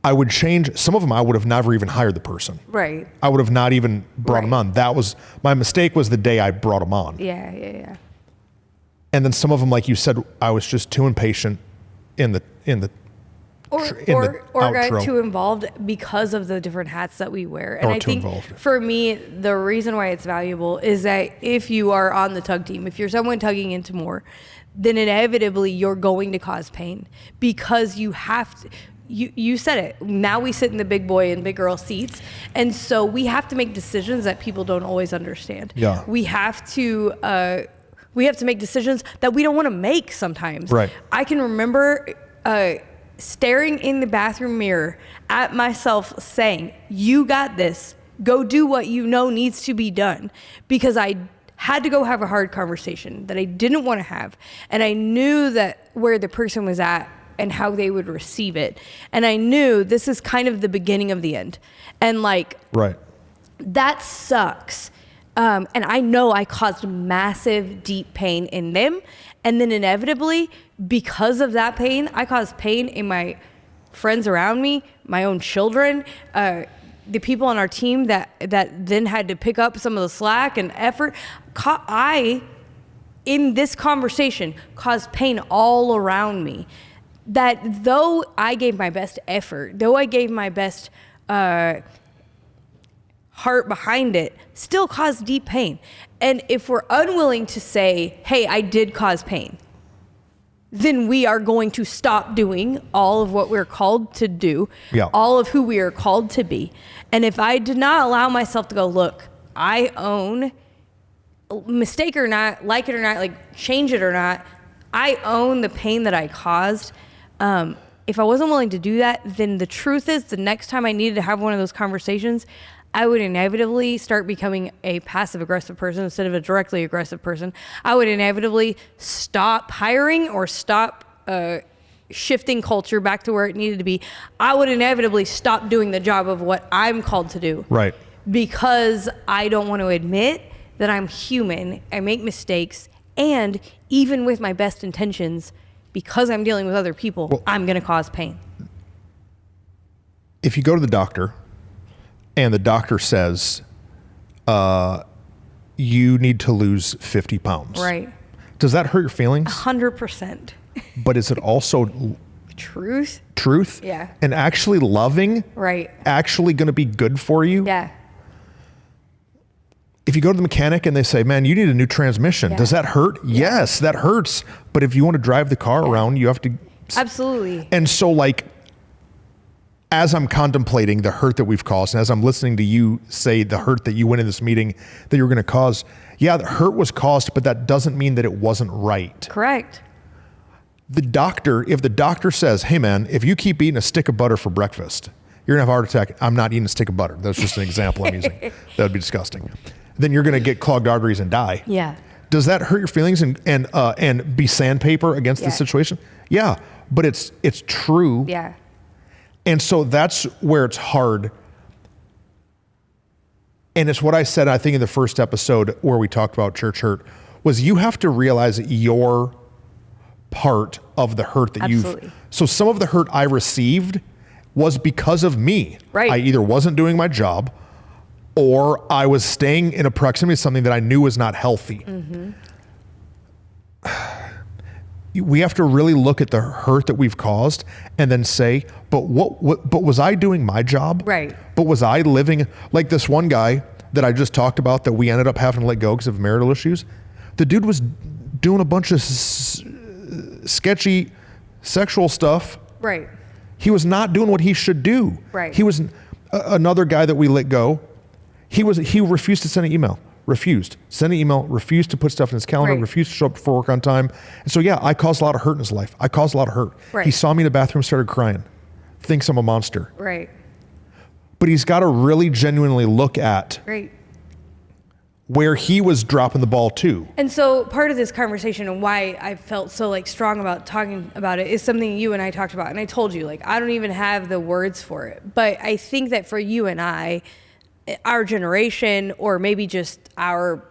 I would change. Some of them I would have never even hired the person. Right. I would have not even brought them on. That was, my mistake was the day I brought them on. Yeah. And then some of them, like you said, I was just too impatient in the or got too involved because of the different hats that we wear. And I think for me, the reason why it's valuable is that if you are on the tug team, if you're someone tugging into more, then inevitably you're going to cause pain because you have to. You said it. Now we sit in the big boy and big girl seats. And so we have to make decisions that people don't always understand. Yeah. We have to make decisions that we don't want to make sometimes. Right. I can remember staring in the bathroom mirror at myself saying, you got this. Go do what you know needs to be done. Because I had to go have a hard conversation that I didn't want to have. And I knew that where the person was at and how they would receive it. And I knew this is kind of the beginning of the end. And like, right. That sucks. And I know I caused massive, deep pain in them. And then inevitably, because of that pain, I caused pain in my friends around me, my own children, the people on our team that then had to pick up some of the slack and effort. I, in this conversation, caused pain all around me. That though I gave my best effort, though I gave my best heart behind it, still caused deep pain. And if we're unwilling to say, hey, I did cause pain, then we are going to stop doing all of what we're called to do, all of who we are called to be. And if I did not allow myself to go, look, I own, mistake or not, like it or not, like change it or not, I own the pain that I caused. If I wasn't willing to do that, then the truth is the next time I needed to have one of those conversations, I would inevitably start becoming a passive-aggressive person instead of a directly aggressive person. I would inevitably stop hiring or stop shifting culture back to where it needed to be. I would inevitably stop doing the job of what I'm called to do. Right. Because I don't want to admit that I'm human, I make mistakes, and even with my best intentions, because I'm dealing with other people, I'm going to cause pain. If you go to the doctor and the doctor says, you need to lose 50 pounds. Right. Does that hurt your feelings? 100%. But is it also truth? Yeah. And actually loving? Right. Actually going to be good for you? Yeah. If you go to the mechanic and they say, man, you need a new transmission, does that hurt? Yeah. Yes, that hurts. But if you want to drive the car around, you have to. Absolutely. And so like, as I'm contemplating the hurt that we've caused, and as I'm listening to you say the hurt that you went in this meeting that you were going to cause, the hurt was caused, but that doesn't mean that it wasn't right. Correct. If the doctor says, hey man, if you keep eating a stick of butter for breakfast, you're going to have a heart attack. I'm not eating a stick of butter. That's just an example I'm using. That would be disgusting. Then you're going to get clogged arteries and die. Yeah. Does that hurt your feelings and be sandpaper against the situation? Yeah, but it's true. Yeah. And so that's where it's hard. And it's what I said, I think in the first episode where we talked about church hurt, was you have to realize your part of the hurt that so some of the hurt I received was because of me. Right. I either wasn't doing my job or I was staying in a proximity to something that I knew was not healthy. Mm-hmm. We have to really look at the hurt that we've caused and then say, but but was I doing my job? Right. But was I living like this one guy that I just talked about that we ended up having to let go because of marital issues? The dude was doing a bunch of sketchy sexual stuff. Right. He was not doing what he should do. Right. He was another guy that we let go. He refused to send an email. Refused. Send an email, refused to put stuff in his calendar, refused to show up for work on time. And so, I caused a lot of hurt in his life. I caused a lot of hurt. Right. He saw me in the bathroom, started crying, thinks I'm a monster. Right. But he's got to really genuinely look at where he was dropping the ball too. And so part of this conversation and why I felt so strong about talking about it is something you and I talked about. And I told you, I don't even have the words for it. But I think that for you and I, our generation, or maybe just our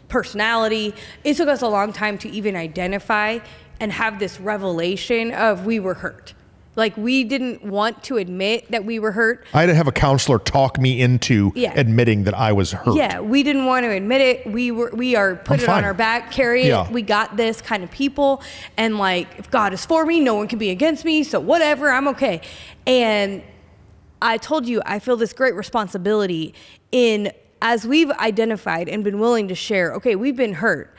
personality. It took us a long time to even identify and have this revelation of we were hurt. Like, we didn't want to admit that we were hurt. I had to have a counselor talk me into admitting that I was hurt. Yeah, we didn't want to admit it. We are put it on our back, carry it. We got this kind of people. And like, if God is for me, no one can be against me. So whatever, I'm okay. And I told you, I feel this great responsibility as we've identified and been willing to share, okay, we've been hurt.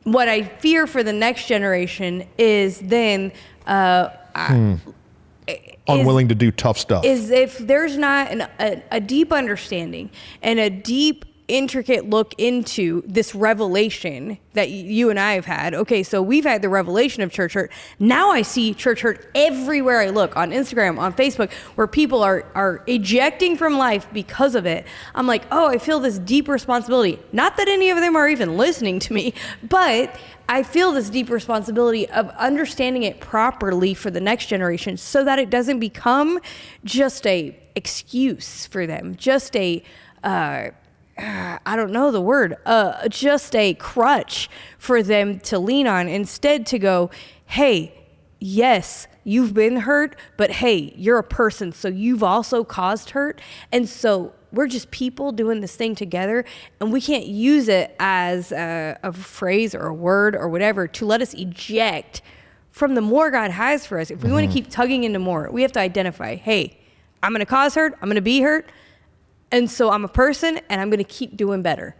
What I fear for the next generation is then unwilling to do tough stuff. Is if there's not a deep understanding and a deep, intricate look into this revelation that you and I have had. Okay, so we've had the revelation of church hurt. Now I see church hurt everywhere I look, on Instagram, on Facebook, where people are ejecting from life because of it. I'm like, oh, I feel this deep responsibility. Not that any of them are even listening to me, but I feel this deep responsibility of understanding it properly for the next generation so that it doesn't become just a excuse for them, just a I don't know the word, just a crutch for them to lean on. Instead, to go, hey, yes, you've been hurt, but hey, you're a person, so you've also caused hurt. And so we're just people doing this thing together, and we can't use it as a phrase or a word or whatever to let us eject from the more God has for us. If we want to keep tugging into more, we have to identify, hey, I'm going to cause hurt, I'm going to be hurt, and so I'm a person, and I'm going to keep doing better.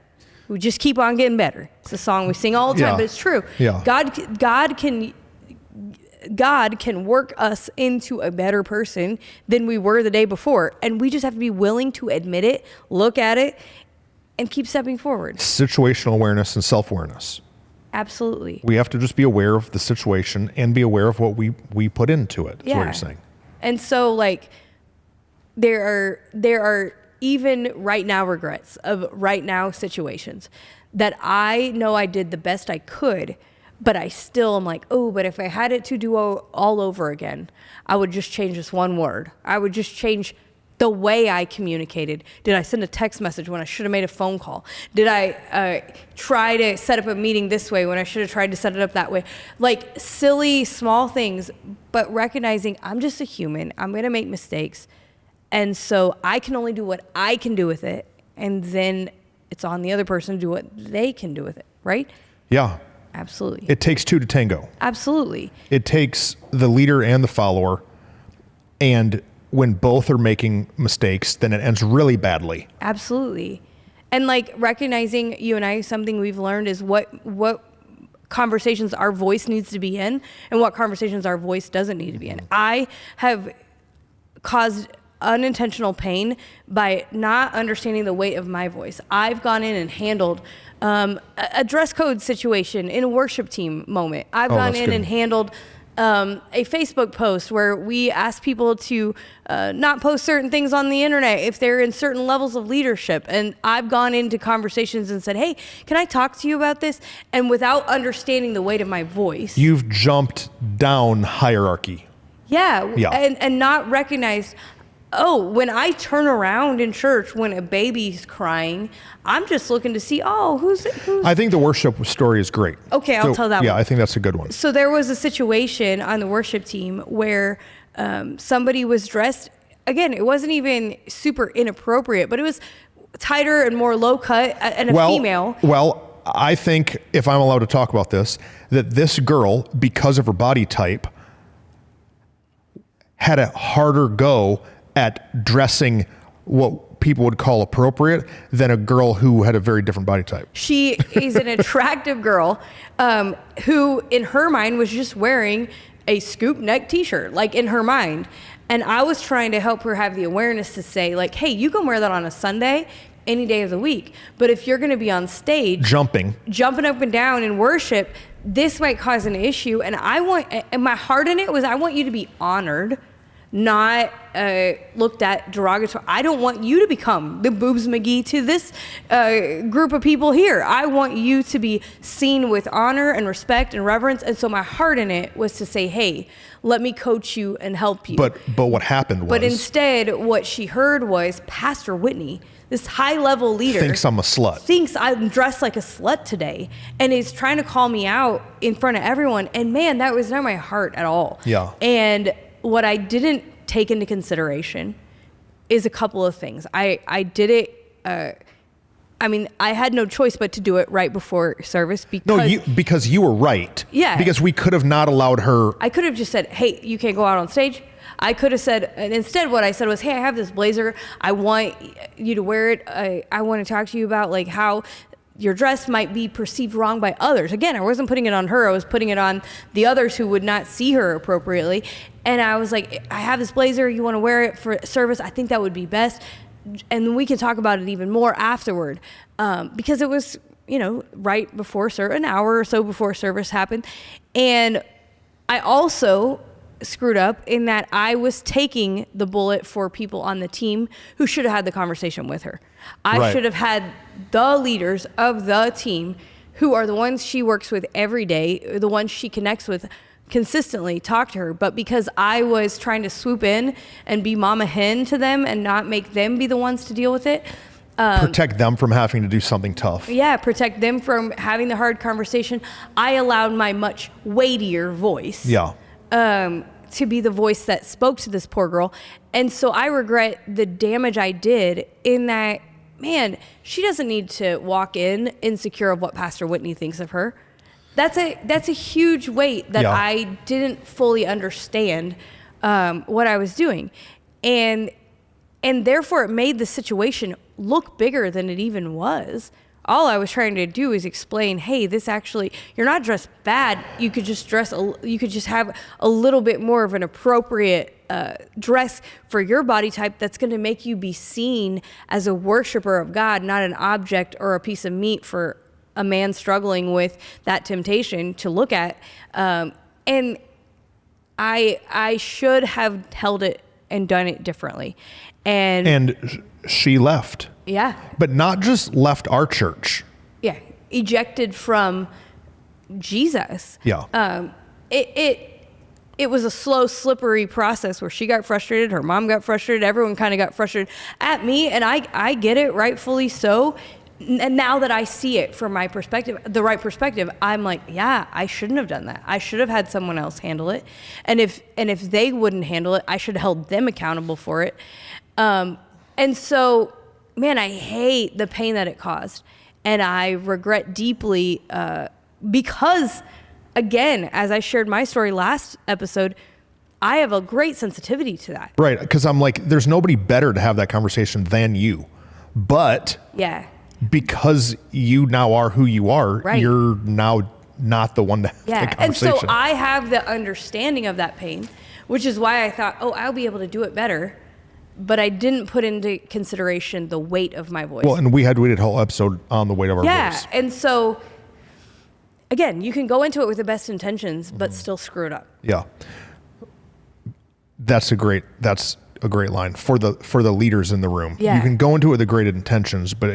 We just keep on getting better. It's a song we sing all the time, but it's true. Yeah. God can work us into a better person than we were the day before. And we just have to be willing to admit it, look at it, and keep stepping forward. Situational awareness and self-awareness. Absolutely. We have to just be aware of the situation and be aware of what we put into it. That's what you're saying. And so, like, there are even right now regrets of right now situations that I know I did the best I could, but I still am like, oh, but if I had it to do all over again, I would just change this one word. I would just change the way I communicated. Did I send a text message when I should have made a phone call? Did I try to set up a meeting this way when I should have tried to set it up that way? Like, silly, small things, but recognizing I'm just a human. I'm going to make mistakes. And so I can only do what I can do with it. And then it's on the other person to do what they can do with it, right? Yeah. Absolutely. It takes two to tango. Absolutely. It takes the leader and the follower. And when both are making mistakes, then it ends really badly. Absolutely. And like, recognizing, you and I, something we've learned is what conversations our voice needs to be in and what conversations our voice doesn't need to be in. I have caused unintentional pain by not understanding the weight of my voice. I've gone in and handled a dress code situation in a worship team moment. I've gone in and handled a Facebook post where we ask people to not post certain things on the internet if they're in certain levels of leadership. And I've gone into conversations and said, hey, can I talk to you about this? And without understanding the weight of my voice. You've jumped down hierarchy. Yeah. And not recognized, oh, when I turn around in church when a baby's crying, I'm just looking to see, oh, who's I think the worship story is great. Okay, I'll tell that one. Yeah, I think that's a good one. So there was a situation on the worship team where somebody was dressed, again, it wasn't even super inappropriate, but it was tighter and more low cut, and a female. Well, I think, if I'm allowed to talk about this, that this girl, because of her body type, had a harder go at dressing what people would call appropriate than a girl who had a very different body type. She is an attractive girl who, in her mind, was just wearing a scoop neck t-shirt, like, in her mind. And I was trying to help her have the awareness to say, like, hey, you can wear that on a Sunday, any day of the week. But if you're going to be on stage jumping up and down in worship, this might cause an issue. And my heart in it was, I want you to be honored not looked at derogatory. I don't want you to become the Boobs McGee to this group of people here. I want you to be seen with honor and respect and reverence. And so my heart in it was to say, hey, let me coach you and help you. But what happened was... But instead, what she heard was Pastor Whitney, this high-level leader... Thinks I'm a slut. Thinks I'm dressed like a slut today and is trying to call me out in front of everyone. And man, that was not my heart at all. Yeah. And what I didn't take into consideration is a couple of things. I did it... I had no choice but to do it right before service because you were right. Yeah. Because we could have not allowed her. I could have just said, hey, you can't go out on stage. I could have said, and instead what I said was, hey, I have this blazer. I want you to wear it. I want to talk to you about like how your dress might be perceived wrong by others. Again, I wasn't putting it on her. I was putting it on the others who would not see her appropriately. And I was like, I have this blazer. You want to wear it for service? I think that would be best. And we can talk about it even more afterward, because it was, right before an hour or so before service happened. And I also screwed up in that I was taking the bullet for people on the team who should have had the conversation with her. I should have had the leaders of the team, who are the ones she works with every day, the ones she connects with consistently, talk to her. But because I was trying to swoop in and be mama hen to them and not make them be the ones to deal with it. Protect them from having to do something tough. Yeah, protect them from having the hard conversation. I allowed my much weightier voice to be the voice that spoke to this poor girl. And so I regret the damage I did in that, man, she doesn't need to walk in insecure of what Pastor Whitney thinks of her. That's a huge weight that I didn't fully understand what I was doing. And therefore it made the situation look bigger than it even was. All I was trying to do is explain, hey, this actually, you're not dressed bad. You could just have a little bit more of an appropriate dress for your body type that's going to make you be seen as a worshiper of God, not an object or a piece of meat for a man struggling with that temptation to look at. And I should have held it and done it differently. And she left. Yeah. But not just left our church. Yeah. Ejected from Jesus. Yeah. It was a slow, slippery process where she got frustrated, her mom got frustrated, everyone kind of got frustrated at me, and I get it, rightfully so. And now that I see it from my perspective, the right perspective, I'm like, yeah, I shouldn't have done that. I should have had someone else handle it. And if they wouldn't handle it, I should have held them accountable for it. And so, man, I hate the pain that it caused. And I regret deeply because, again, as I shared my story last episode, I have a great sensitivity to that. Right, because I'm like, there's nobody better to have that conversation than you. But... yeah. Because you now are who you are, you're now not the one to have the conversation. And so I have the understanding of that pain, which is why I thought, I'll be able to do it better. But I didn't put into consideration the weight of my voice. Well, and we did a whole episode on the weight of our voice. Yeah, and so, again, you can go into it with the best intentions, but still screw it up. Yeah. That's a great line for the leaders in the room. Yeah. You can go into it with the great intentions, but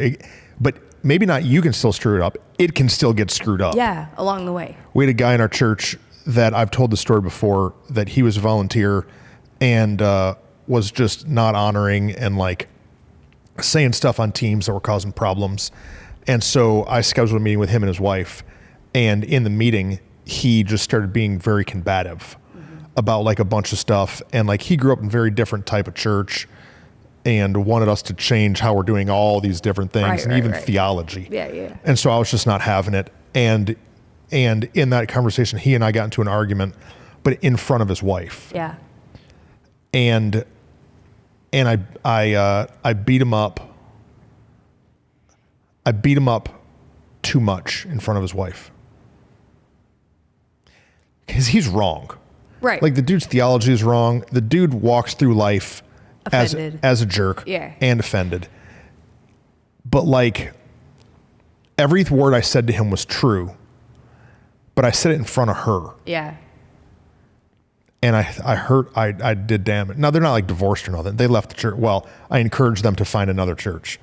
maybe not. You can still screw it up. It can still get screwed up. Yeah, along the way. We had a guy in our church that I've told the story before, that he was a volunteer and was just not honoring and like saying stuff on teams that were causing problems. And so I scheduled a meeting with him and his wife. And in the meeting, he just started being very combative about like a bunch of stuff. And like, he grew up in a very different type of church and wanted us to change how we're doing all these different things, and even theology. Yeah. And so I was just not having it. And in that conversation, he and I got into an argument, but in front of his wife. Yeah. And I beat him up. I beat him up too much in front of his wife. Because he's wrong. Right. Like, the dude's theology is wrong. The dude walks through life as a jerk and offended. But like, every word I said to him was true, but I said it in front of her. Yeah. And I did damage. Now they're not like divorced or nothing. They left the church. Well, I encouraged them to find another church.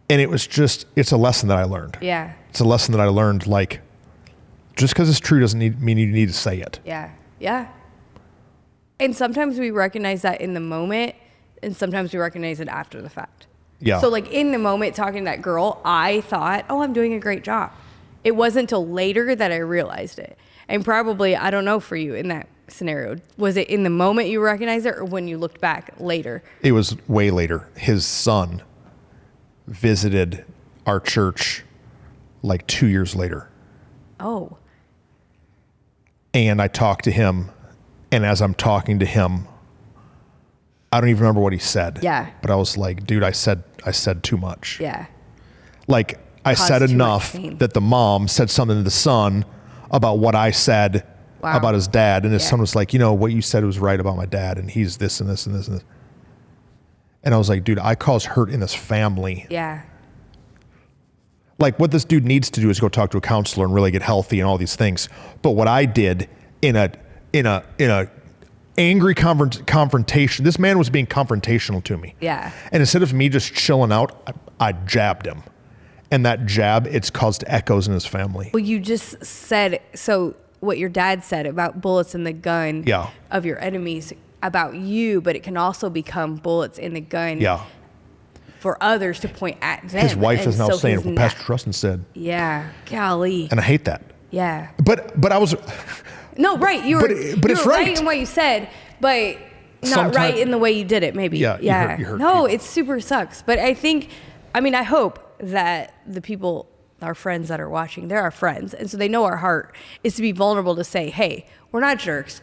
And it's a lesson that I learned. Yeah. It's a lesson that I learned, like, just because it's true doesn't mean you need to say it. Yeah. Yeah. And sometimes we recognize that in the moment, and sometimes we recognize it after the fact. Yeah. So like in the moment talking to that girl, I thought, oh, I'm doing a great job. It wasn't until later that I realized it. And probably, I don't know for you in that scenario, was it in the moment you recognized it or when you looked back later? It was way later. His son visited our church like 2 years later. Oh. And I talked to him, and as I'm talking to him, I don't even remember what he said. Yeah. But I was like, dude, I said too much. Yeah. Like I said enough that the mom said something to the son about what I said about his dad. And his son was like, what you said was right about my dad. And he's this and this and this and this. And I was like, dude, I caused hurt in this family. Yeah. Like what this dude needs to do is go talk to a counselor and really get healthy and all these things. But what I did in a angry confrontation, this man was being confrontational to me. Yeah. And instead of me just chilling out, I jabbed him. And that jab, it's caused echoes in his family. Well, you just said, so what your dad said about bullets in the gun of your enemies about you, but it can also become bullets in the gun for others to point at them. His wife is now saying what Pastor Truston said. Yeah. Golly. And I hate that. Yeah. But I was... No, right. You were it's right in what you said, but not right in the way you did it, maybe. Yeah. You hurt no, people. it super sucks. But I hope that the people, our friends that are watching, they're our friends. And so they know our heart is to be vulnerable to say, hey, we're not jerks.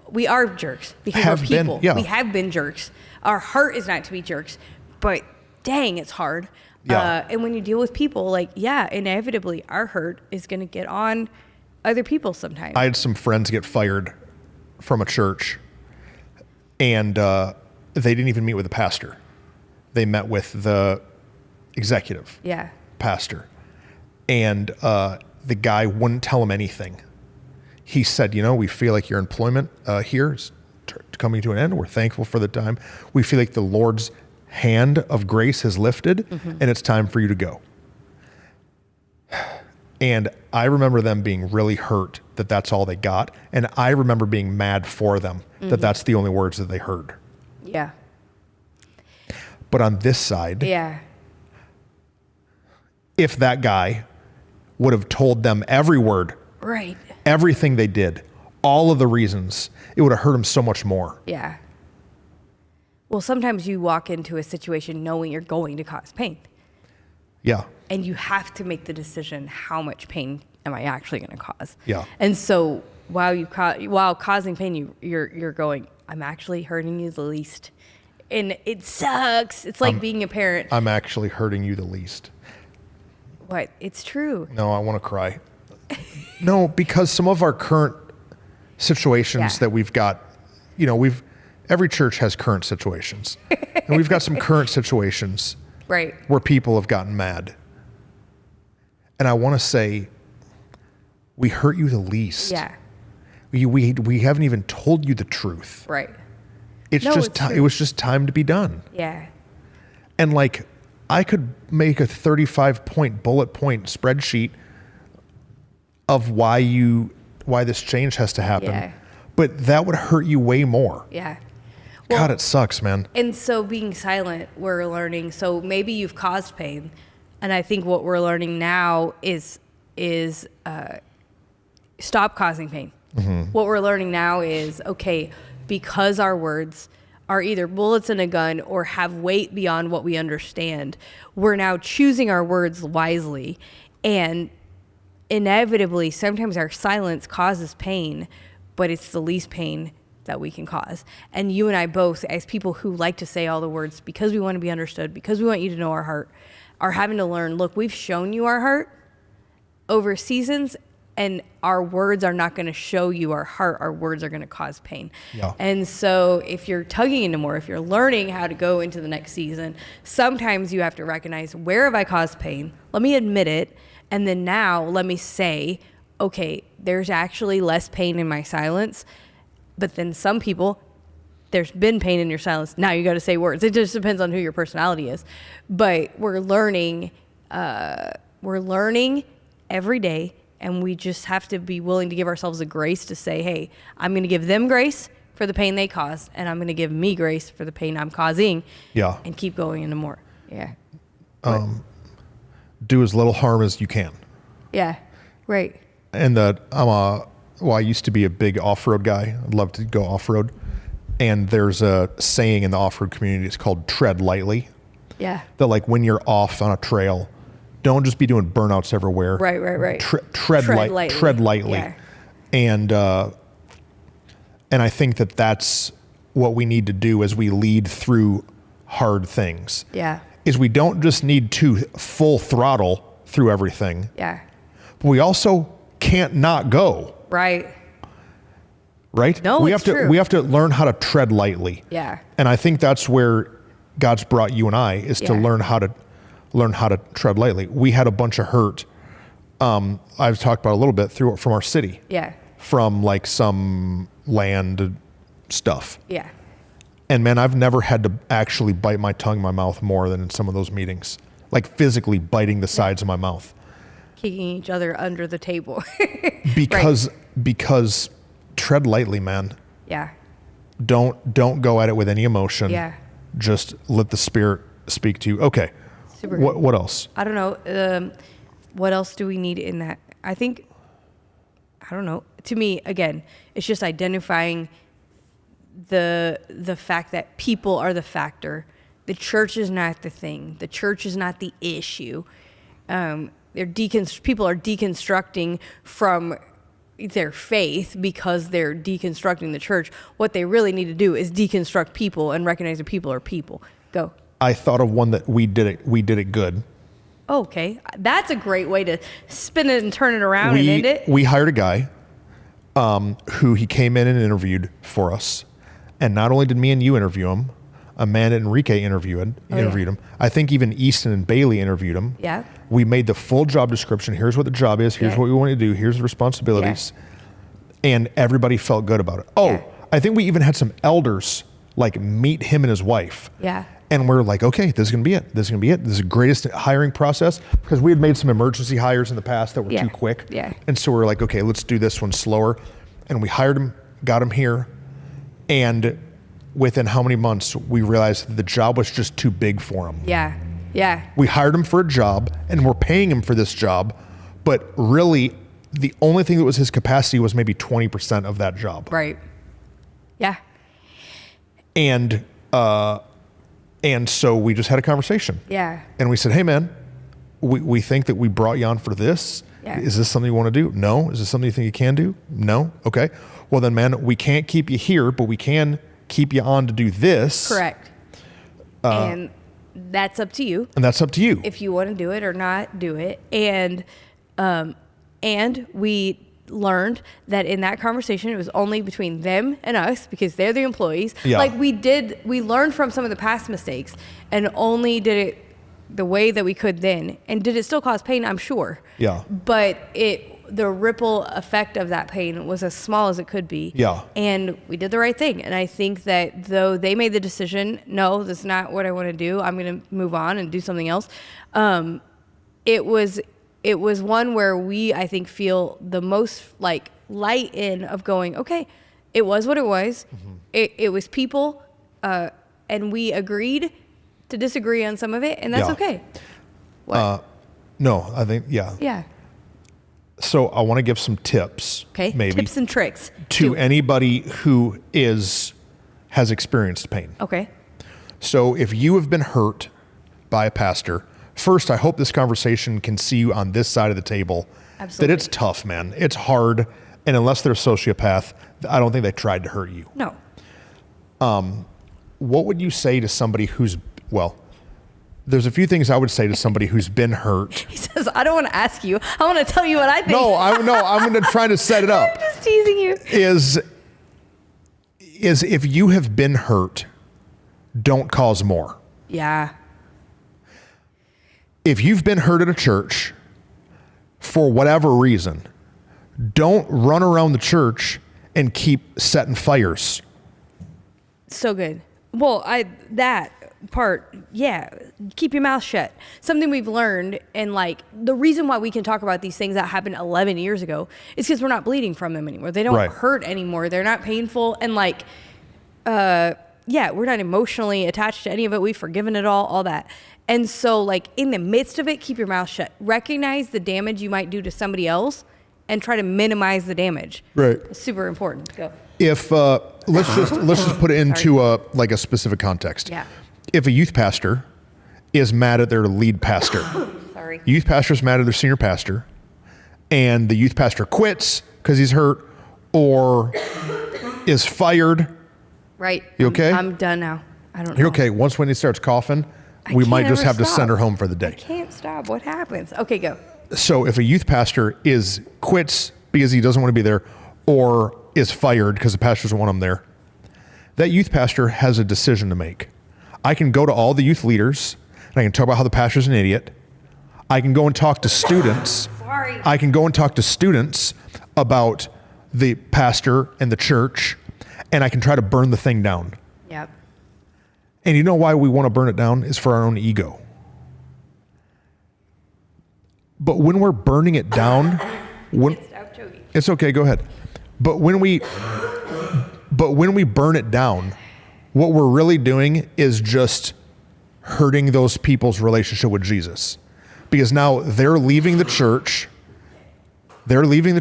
We are jerks because we're people. We have been jerks. Our heart is not to be jerks, but dang, it's hard. Yeah. And when you deal with people, like, inevitably our hurt is going to get on other people sometimes. I had some friends get fired from a church, and they didn't even meet with the pastor. They met with the executive pastor. And the guy wouldn't tell him anything. He said, we feel like your employment here is coming to an end. We're thankful for the time. We feel like the Lord's hand of grace has lifted, and it's time for you to go. And I remember them being really hurt that that's all they got. And I remember being mad for them that that's the only words that they heard. Yeah. But on this side, if that guy would have told them every word, right, everything they did, all of the reasons, it would have hurt them so much more. Yeah. Well, sometimes you walk into a situation knowing you're going to cause pain. Yeah. And you have to make the decision, how much pain am I actually going to cause? Yeah. And so while causing pain, you're going, I'm actually hurting you the least. And it sucks. It's like being a parent. I'm actually hurting you the least. What? It's true. No, I want to cry. No, because some of our current situations that we've got, every church has current situations. And we've got some current situations where people have gotten mad. And I want to say, we hurt you the least. Yeah. We haven't even told you the truth. Right. It was just time to be done. Yeah. And like, I could make a 35-point bullet point spreadsheet of why this change has to happen. Yeah. But that would hurt you way more. Yeah. Well, God, it sucks, man. And so being silent, we're learning. So maybe you've caused pain. And I think what we're learning now is stop causing pain. What we're learning now is, okay, because our words are either bullets in a gun or have weight beyond what we understand, we're now choosing our words wisely. And inevitably, sometimes our silence causes pain, but it's the least pain that we can cause. And you and I both, as people who like to say all the words because we want to be understood, because we want you to know our heart, are having to learn, look, we've shown you our heart over seasons, and our words are not going to show you our heart. Our words are going to cause pain. Yeah. And so if you're tugging into more, if you're learning how to go into the next season, sometimes you have to recognize, where have I caused pain? Let me admit it. And then now let me say, okay, there's actually less pain in my silence. But then some people, there's been pain in your silence. Now you got to say words. It just depends on who your personality is. But we're learning every day, and we just have to be willing to give ourselves the grace to say, hey, I'm going to give them grace for the pain they caused, and I'm going to give me grace for the pain I'm causing. Yeah. And keep going into more. Yeah. Do as little harm as you can. Yeah. Right. And I used to be a big off-road guy. I'd love to go off-road. And there's a saying in the off-road community, it's called tread lightly. Yeah. That like when you're off on a trail, don't just be doing burnouts everywhere. Right. Tread lightly. Yeah. And I think that's what we need to do as we lead through hard things. Yeah. Is we don't just need to full throttle through everything. Yeah. But we also can't not go. Right. No, we it's have to true. we have to learn how to tread lightly. Yeah. And I think that's where God's brought you and I is to learn how to tread lightly. We had a bunch of hurt. I've talked about a little bit from our city. Yeah. From like some land stuff. Yeah. And man, I've never had to actually bite my tongue in my mouth more than in some of those meetings. Like physically biting the sides of my mouth. Kicking each other under the table. Because tread lightly, man. Yeah. Don't go at it with any emotion. Yeah. Just let the Spirit speak to you. Okay. Super. What else? I don't know. What else do we need in that? I don't know. To me, again, it's just identifying the fact that people are the factor. The church is not the thing. The church is not the issue. People are deconstructing from their faith because they're deconstructing the church. What they really need to do is deconstruct people and recognize that people are people. Go. I thought of one that we did it good. Okay. That's a great way to spin it and turn it around and end it. We hired a guy who he came in and interviewed for us. And not only did me and you interview him, Amanda and Enrique interviewed him. I think even Easton and Bailey interviewed him. Yeah. We made the full job description. Here's what the job is. Here's what we want to do. Here's the responsibilities. Yeah. And everybody felt good about it. I think we even had some elders like meet him and his wife. Yeah. And we're like, okay, this is going to be it. This is going to be it. This is the greatest hiring process because we had made some emergency hires in the past that were too quick. Yeah. And so we're like, okay, let's do this one slower. And we hired him, got him here. And within how many months we realized that the job was just too big for him. Yeah. Yeah. We hired him for a job and we're paying him for this job. But really, the only thing that was his capacity was maybe 20% of that job. Right. Yeah. And so we just had a conversation. Yeah. And we said, hey, man, we think that we brought you on for this. Yeah. Is this something you want to do? No. Is this something you think you can do? No. Okay. Well, then, man, we can't keep you here, but we can keep you on to do this. Correct. And that's up to you. And that's up to you. If you want to do it or not do it. And we learned that in that conversation, it was only between them and us because they're the employees. Yeah. Like we learned from some of the past mistakes and only did it the way that we could then. And did it still cause pain? I'm sure. Yeah. But the ripple effect of that pain was as small as it could be. Yeah. And we did the right thing. And I think that though they made the decision, no, that's not what I want to do. I'm going to move on and do something else. It was one where we, I think, feel the most like light in of going, okay, it was what it was. Mm-hmm. It was people, and we agreed to disagree on some of it, and that's okay. What? No, I think, yeah. Yeah. So I want to give some tips. Okay. Maybe tips and tricks to anybody who has experienced pain. Okay. So if you have been hurt by a pastor, first, I hope this conversation can see you on this side of the table. Absolutely. That it's tough, man. It's hard. And unless they're a sociopath, I don't think they tried to hurt you. No. What would you say to somebody there's a few things I would say to somebody who's been hurt. He says, I don't want to ask you. I want to tell you what I think. No, I'm going to try to set it up. I'm just teasing you. Is if you have been hurt, don't cause more. Yeah. If you've been hurt at a church for whatever reason, don't run around the church and keep setting fires. So good. Well, that part, yeah, keep your mouth shut. Something we've learned, and like the reason why we can talk about these things that happened 11 years ago is because we're not bleeding from them anymore. They don't hurt anymore. They're not painful, and like, we're not emotionally attached to any of it. We've forgiven it all that. And so, like, in the midst of it, keep your mouth shut. Recognize the damage you might do to somebody else, and try to minimize the damage. Right. It's super important. Go. If let's just put it into a specific context. Yeah. If a youth pastor is mad at their lead pastor, Sorry. Youth pastor is mad at their senior pastor, and the youth pastor quits because he's hurt or is fired. Right. You okay? I'm done now. I don't know. You're okay. Once Whitney starts coughing, we might just have to send her home for the day. I can't stop. What happens? Okay, go. So if a youth pastor quits because he doesn't want to be there, or is fired because the pastor doesn't want him there, that youth pastor has a decision to make. I can go to all the youth leaders and I can talk about how the pastor's an idiot. I can go and talk to students. Sorry. I can go and talk to students about the pastor and the church, and I can try to burn the thing down. Yep. And you know why we want to burn it down is for our own ego. But when we're burning it down, Stop choking. it's okay, go ahead. But when we burn it down, what we're really doing is just hurting those people's relationship with Jesus. Because now they're leaving the church. They're leaving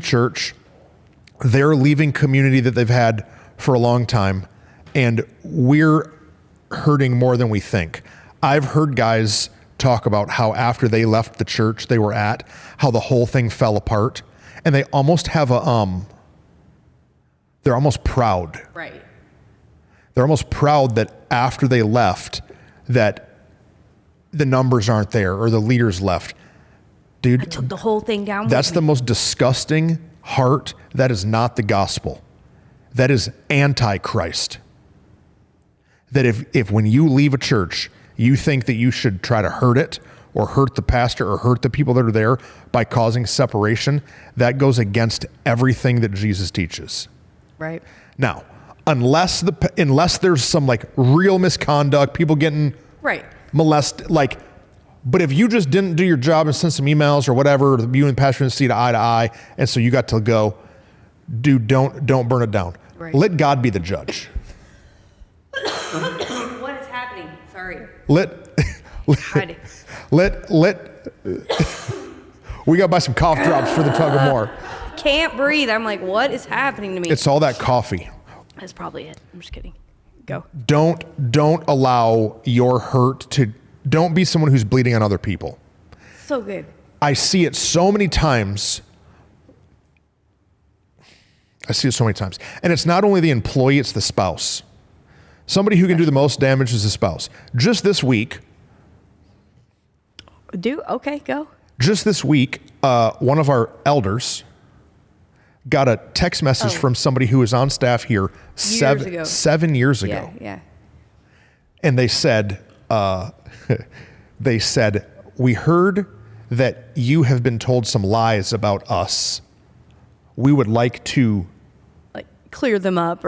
community that they've had for a long time. And we're hurting more than we think. I've heard guys talk about how after they left the church they were at, how the whole thing fell apart. And they almost have they're almost proud. Right. They're almost proud that after they left, that the numbers aren't there or the leaders left. Dude, I took the whole thing down. That's the most disgusting heart. That is not the gospel. That is anti-Christ. That if when you leave a church, you think that you should try to hurt it or hurt the pastor or hurt the people that are there by causing separation, that goes against everything that Jesus teaches. Right. Now, unless there's some like real misconduct, people getting molested, like, but if you just didn't do your job and send some emails or whatever, you and the pastor didn't see eye to eye, and so you got to go, dude, don't burn it down. Right. Let God be the judge. What is happening? Sorry. We got to buy some cough drops for the tug of war. Can't breathe. I'm like, what is happening to me? It's all that coffee. That's probably it. I'm just kidding. Go. Don't allow your hurt don't be someone who's bleeding on other people. So good. I see it so many times. And it's not only the employee, it's the spouse. Somebody who can do the most damage is the spouse. Just this week. Okay, go. Just this week, one of our elders got a text message from somebody who was on staff here 7 years ago. Yeah. And they said, we heard that you have been told some lies about us. We would like to clear them up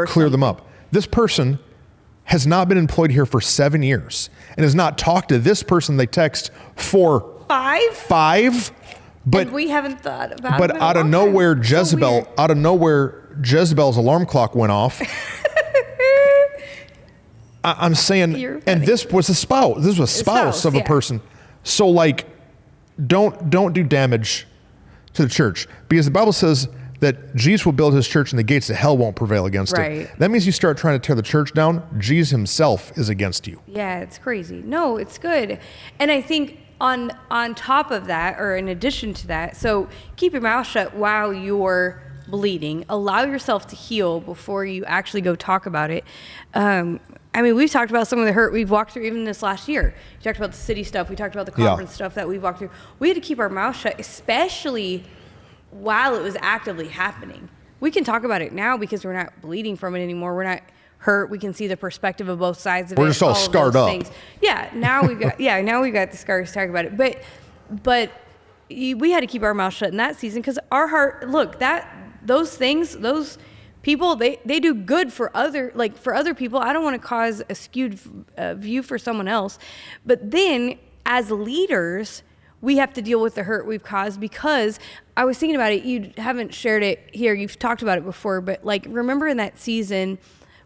This person has not been employed here for 7 years and has not talked to this person they text for five. But and we haven't thought about it. But out of nowhere, Jezebel's alarm clock went off. I'm saying, and this was a spouse. This was a spouse of a person. So don't do damage to the church, because the Bible says that Jesus will build his church and the gates of hell won't prevail against it. That means you start trying to tear the church down, Jesus himself is against you. Yeah, it's crazy. No, it's good. And I think on top of that, or in addition to that, so keep your mouth shut while you're bleeding. Allow yourself to heal before you actually go talk about it. We've talked about some of the hurt we've walked through even this last year. We talked about the city stuff. We talked about the conference stuff that we've walked through. We had to keep our mouth shut, especially while it was actively happening. We can talk about it now because we're not bleeding from it anymore. We're not hurt. We can see the perspective of both sides of it. We're just all scarred up. Yeah, now we've got the scars to talk about it. But we had to keep our mouth shut in that season because our heart, those People, they do good for other people. I don't want to cause a skewed view for someone else. But then as leaders, we have to deal with the hurt we've caused, because I was thinking about it. You haven't shared it here. You've talked about it before, but like, remember in that season,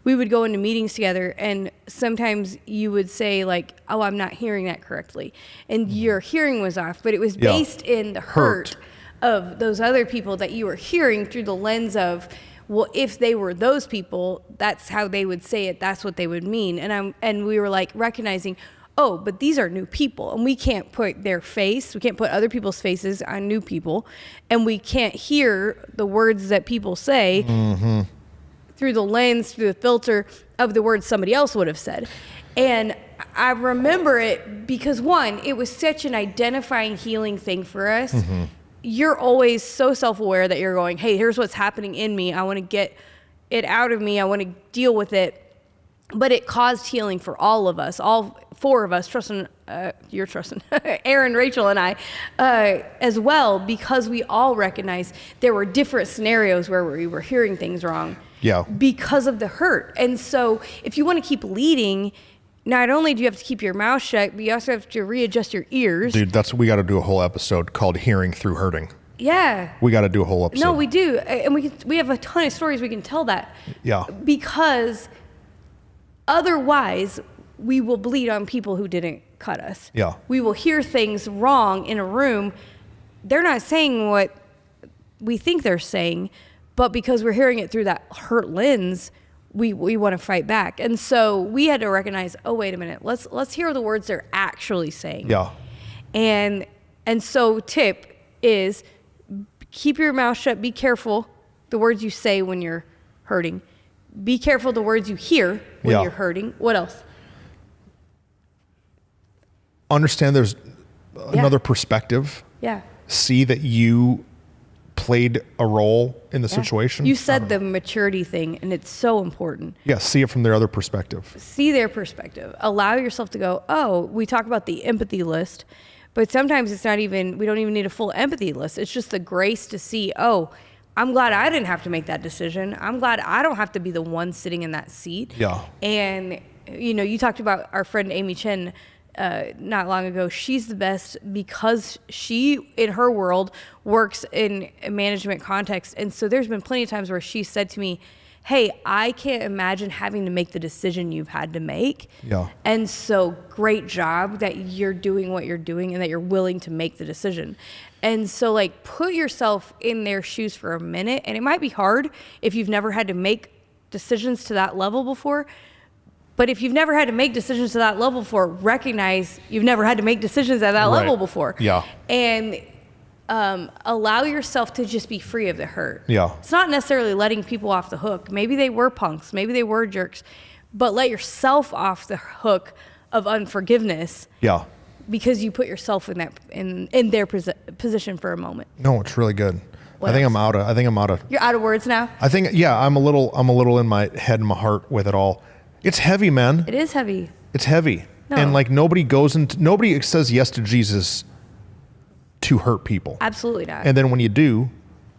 we would go into meetings together, and sometimes you would say like, oh, I'm not hearing that correctly. And your hearing was off, but it was based in the hurt of those other people that you were hearing through the lens of, well, if they were those people, that's how they would say it. That's what they would mean. And we were like recognizing, oh, but these are new people, and we can't put their face, we can't put other people's faces on new people, and we can't hear the words that people say through the lens, through the filter of the words somebody else would have said. And I remember it because, one, it was such an identifying, healing thing for us. You're always so self-aware that you're going, hey, here's what's happening in me. I want to get it out of me. I want to deal with it. But it caused healing for all of us, all four of us, Truston, you're Truston, Aaron, Rachel, and I, as well, because we all recognized there were different scenarios where we were hearing things wrong because of the hurt. And so if you want to keep leading, not only do you have to keep your mouth shut, but you also have to readjust your ears. Dude, we got to do a whole episode called Hearing Through Hurting. Yeah. We got to do a whole episode. No, we do. And we have a ton of stories we can tell that. Yeah. Because otherwise, we will bleed on people who didn't cut us. Yeah. We will hear things wrong in a room. They're not saying what we think they're saying, but because we're hearing it through that hurt lens, we want to fight back. And so we had to recognize, oh, wait a minute, let's hear the words they're actually saying. Yeah. And so tip is keep your mouth shut. Be careful the words you say when you're hurting. Be careful the words you hear when you're hurting. What else? Understand there's another perspective. Yeah. See that you played a role in the situation. You said the maturity thing, and it's so important. Yeah, see it from their other perspective. See their perspective. Allow yourself to go, oh, we talk about the empathy list, but sometimes it's not even, we don't even need a full empathy list. It's just the grace to see, oh, I'm glad I didn't have to make that decision. I'm glad I don't have to be the one sitting in that seat. Yeah. And, you talked about our friend Amy Chen not long ago. She's the best because she, in her world, works in a management context. And so there's been plenty of times where she said to me, hey, I can't imagine having to make the decision you've had to make. Yeah. And so great job that you're doing what you're doing and that you're willing to make the decision. And so like put yourself in their shoes for a minute. And it might be hard if you've never had to make decisions to that level before. But if you've never had to make decisions to that level before, recognize you've never had to make decisions at that level before. Yeah. And allow yourself to just be free of the hurt. Yeah. It's not necessarily letting people off the hook. Maybe they were punks. Maybe they were jerks. But let yourself off the hook of unforgiveness. Yeah. Because you put yourself in their position for a moment. No, it's really good. I think I'm out of. You're out of words now? I think, yeah, I'm a little in my head and my heart with it all. It's heavy, man. It is heavy. It's heavy. No. And like nobody says yes to Jesus to hurt people. Absolutely not. And then when you do,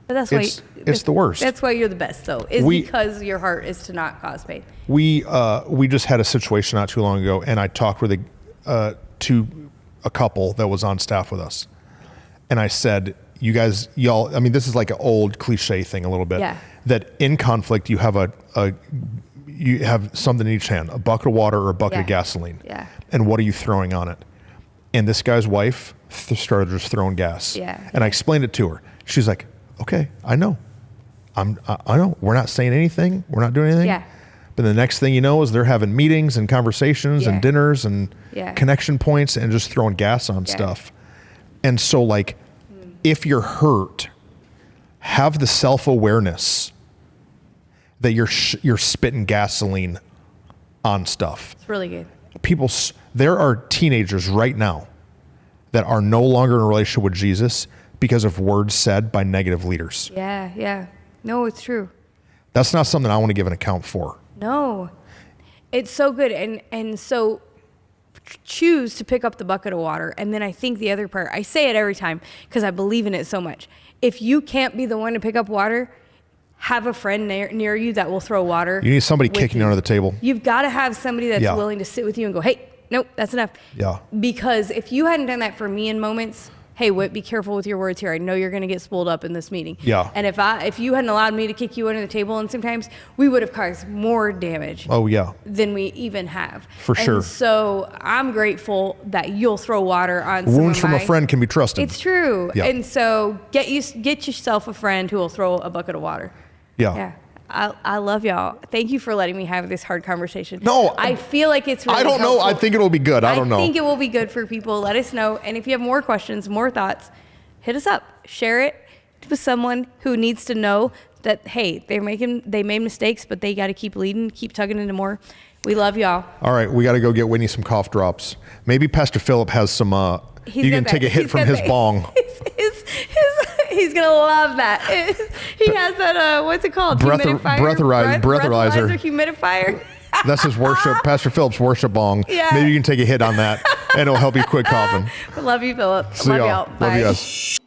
but that's it's the worst. That's why you're the best, though, because your heart is to not cause pain. We just had a situation not too long ago, and I talked with a couple that was on staff with us. And I said, y'all, I mean, this is like an old cliche thing a little bit. Yeah. That in conflict, you have you have something in each hand, a bucket of water or a bucket of gasoline. Yeah. And what are you throwing on it? And this guy's wife started just throwing gas. Yeah. And I explained it to her. She's like, okay, I know. I know. We're not saying anything. We're not doing anything. Yeah. But the next thing you know is they're having meetings and conversations and dinners and connection points and just throwing gas on stuff. And so like, if you're hurt, have the self-awareness that you're spitting gasoline on stuff. It's really good. There are teenagers right now that are no longer in a relationship with Jesus because of words said by negative leaders. Yeah, yeah. No, it's true. That's not something I want to give an account for. No. It's so good. And so choose to pick up the bucket of water. And then I think the other part, I say it every time because I believe in it so much. If you can't be the one to pick up water, have a friend near you that will throw water. You need somebody kicking you under the table. You've got to have somebody that's willing to sit with you and go, hey, nope, that's enough. Yeah. Because if you hadn't done that for me in moments, hey, Whit, be careful with your words here. I know you're going to get spooled up in this meeting. Yeah. And if you hadn't allowed me to kick you under the table, and sometimes we would have caused more damage. Oh, yeah. Than we even have. For sure. And so I'm grateful that you'll throw water on wounds from a friend can be trusted. It's true. Yeah. And so get yourself a friend who will throw a bucket of water. Yeah. Yeah. I love y'all. Thank you for letting me have this hard conversation. No, I feel like it's really I don't helpful. know. I think it'll be good. I don't know. I think it will be good for people. Let us know. And if you have more questions, more thoughts, hit us up. Share it with someone who needs to know that, hey, they made mistakes, but they got to keep leading, keep tugging into more. We love y'all. All right. We got to go get Whitney some cough drops. Maybe Pastor Philip has some, you can take a hit from his bong. He's going to love that. He has that, what's it called? Breathalyzer. Humidifier. That's his worship, Pastor Philip's worship bong. Yeah. Maybe you can take a hit on that and it'll help you quit coughing. Love you, Philip. See Love y'all. y'all. Bye. Love you guys.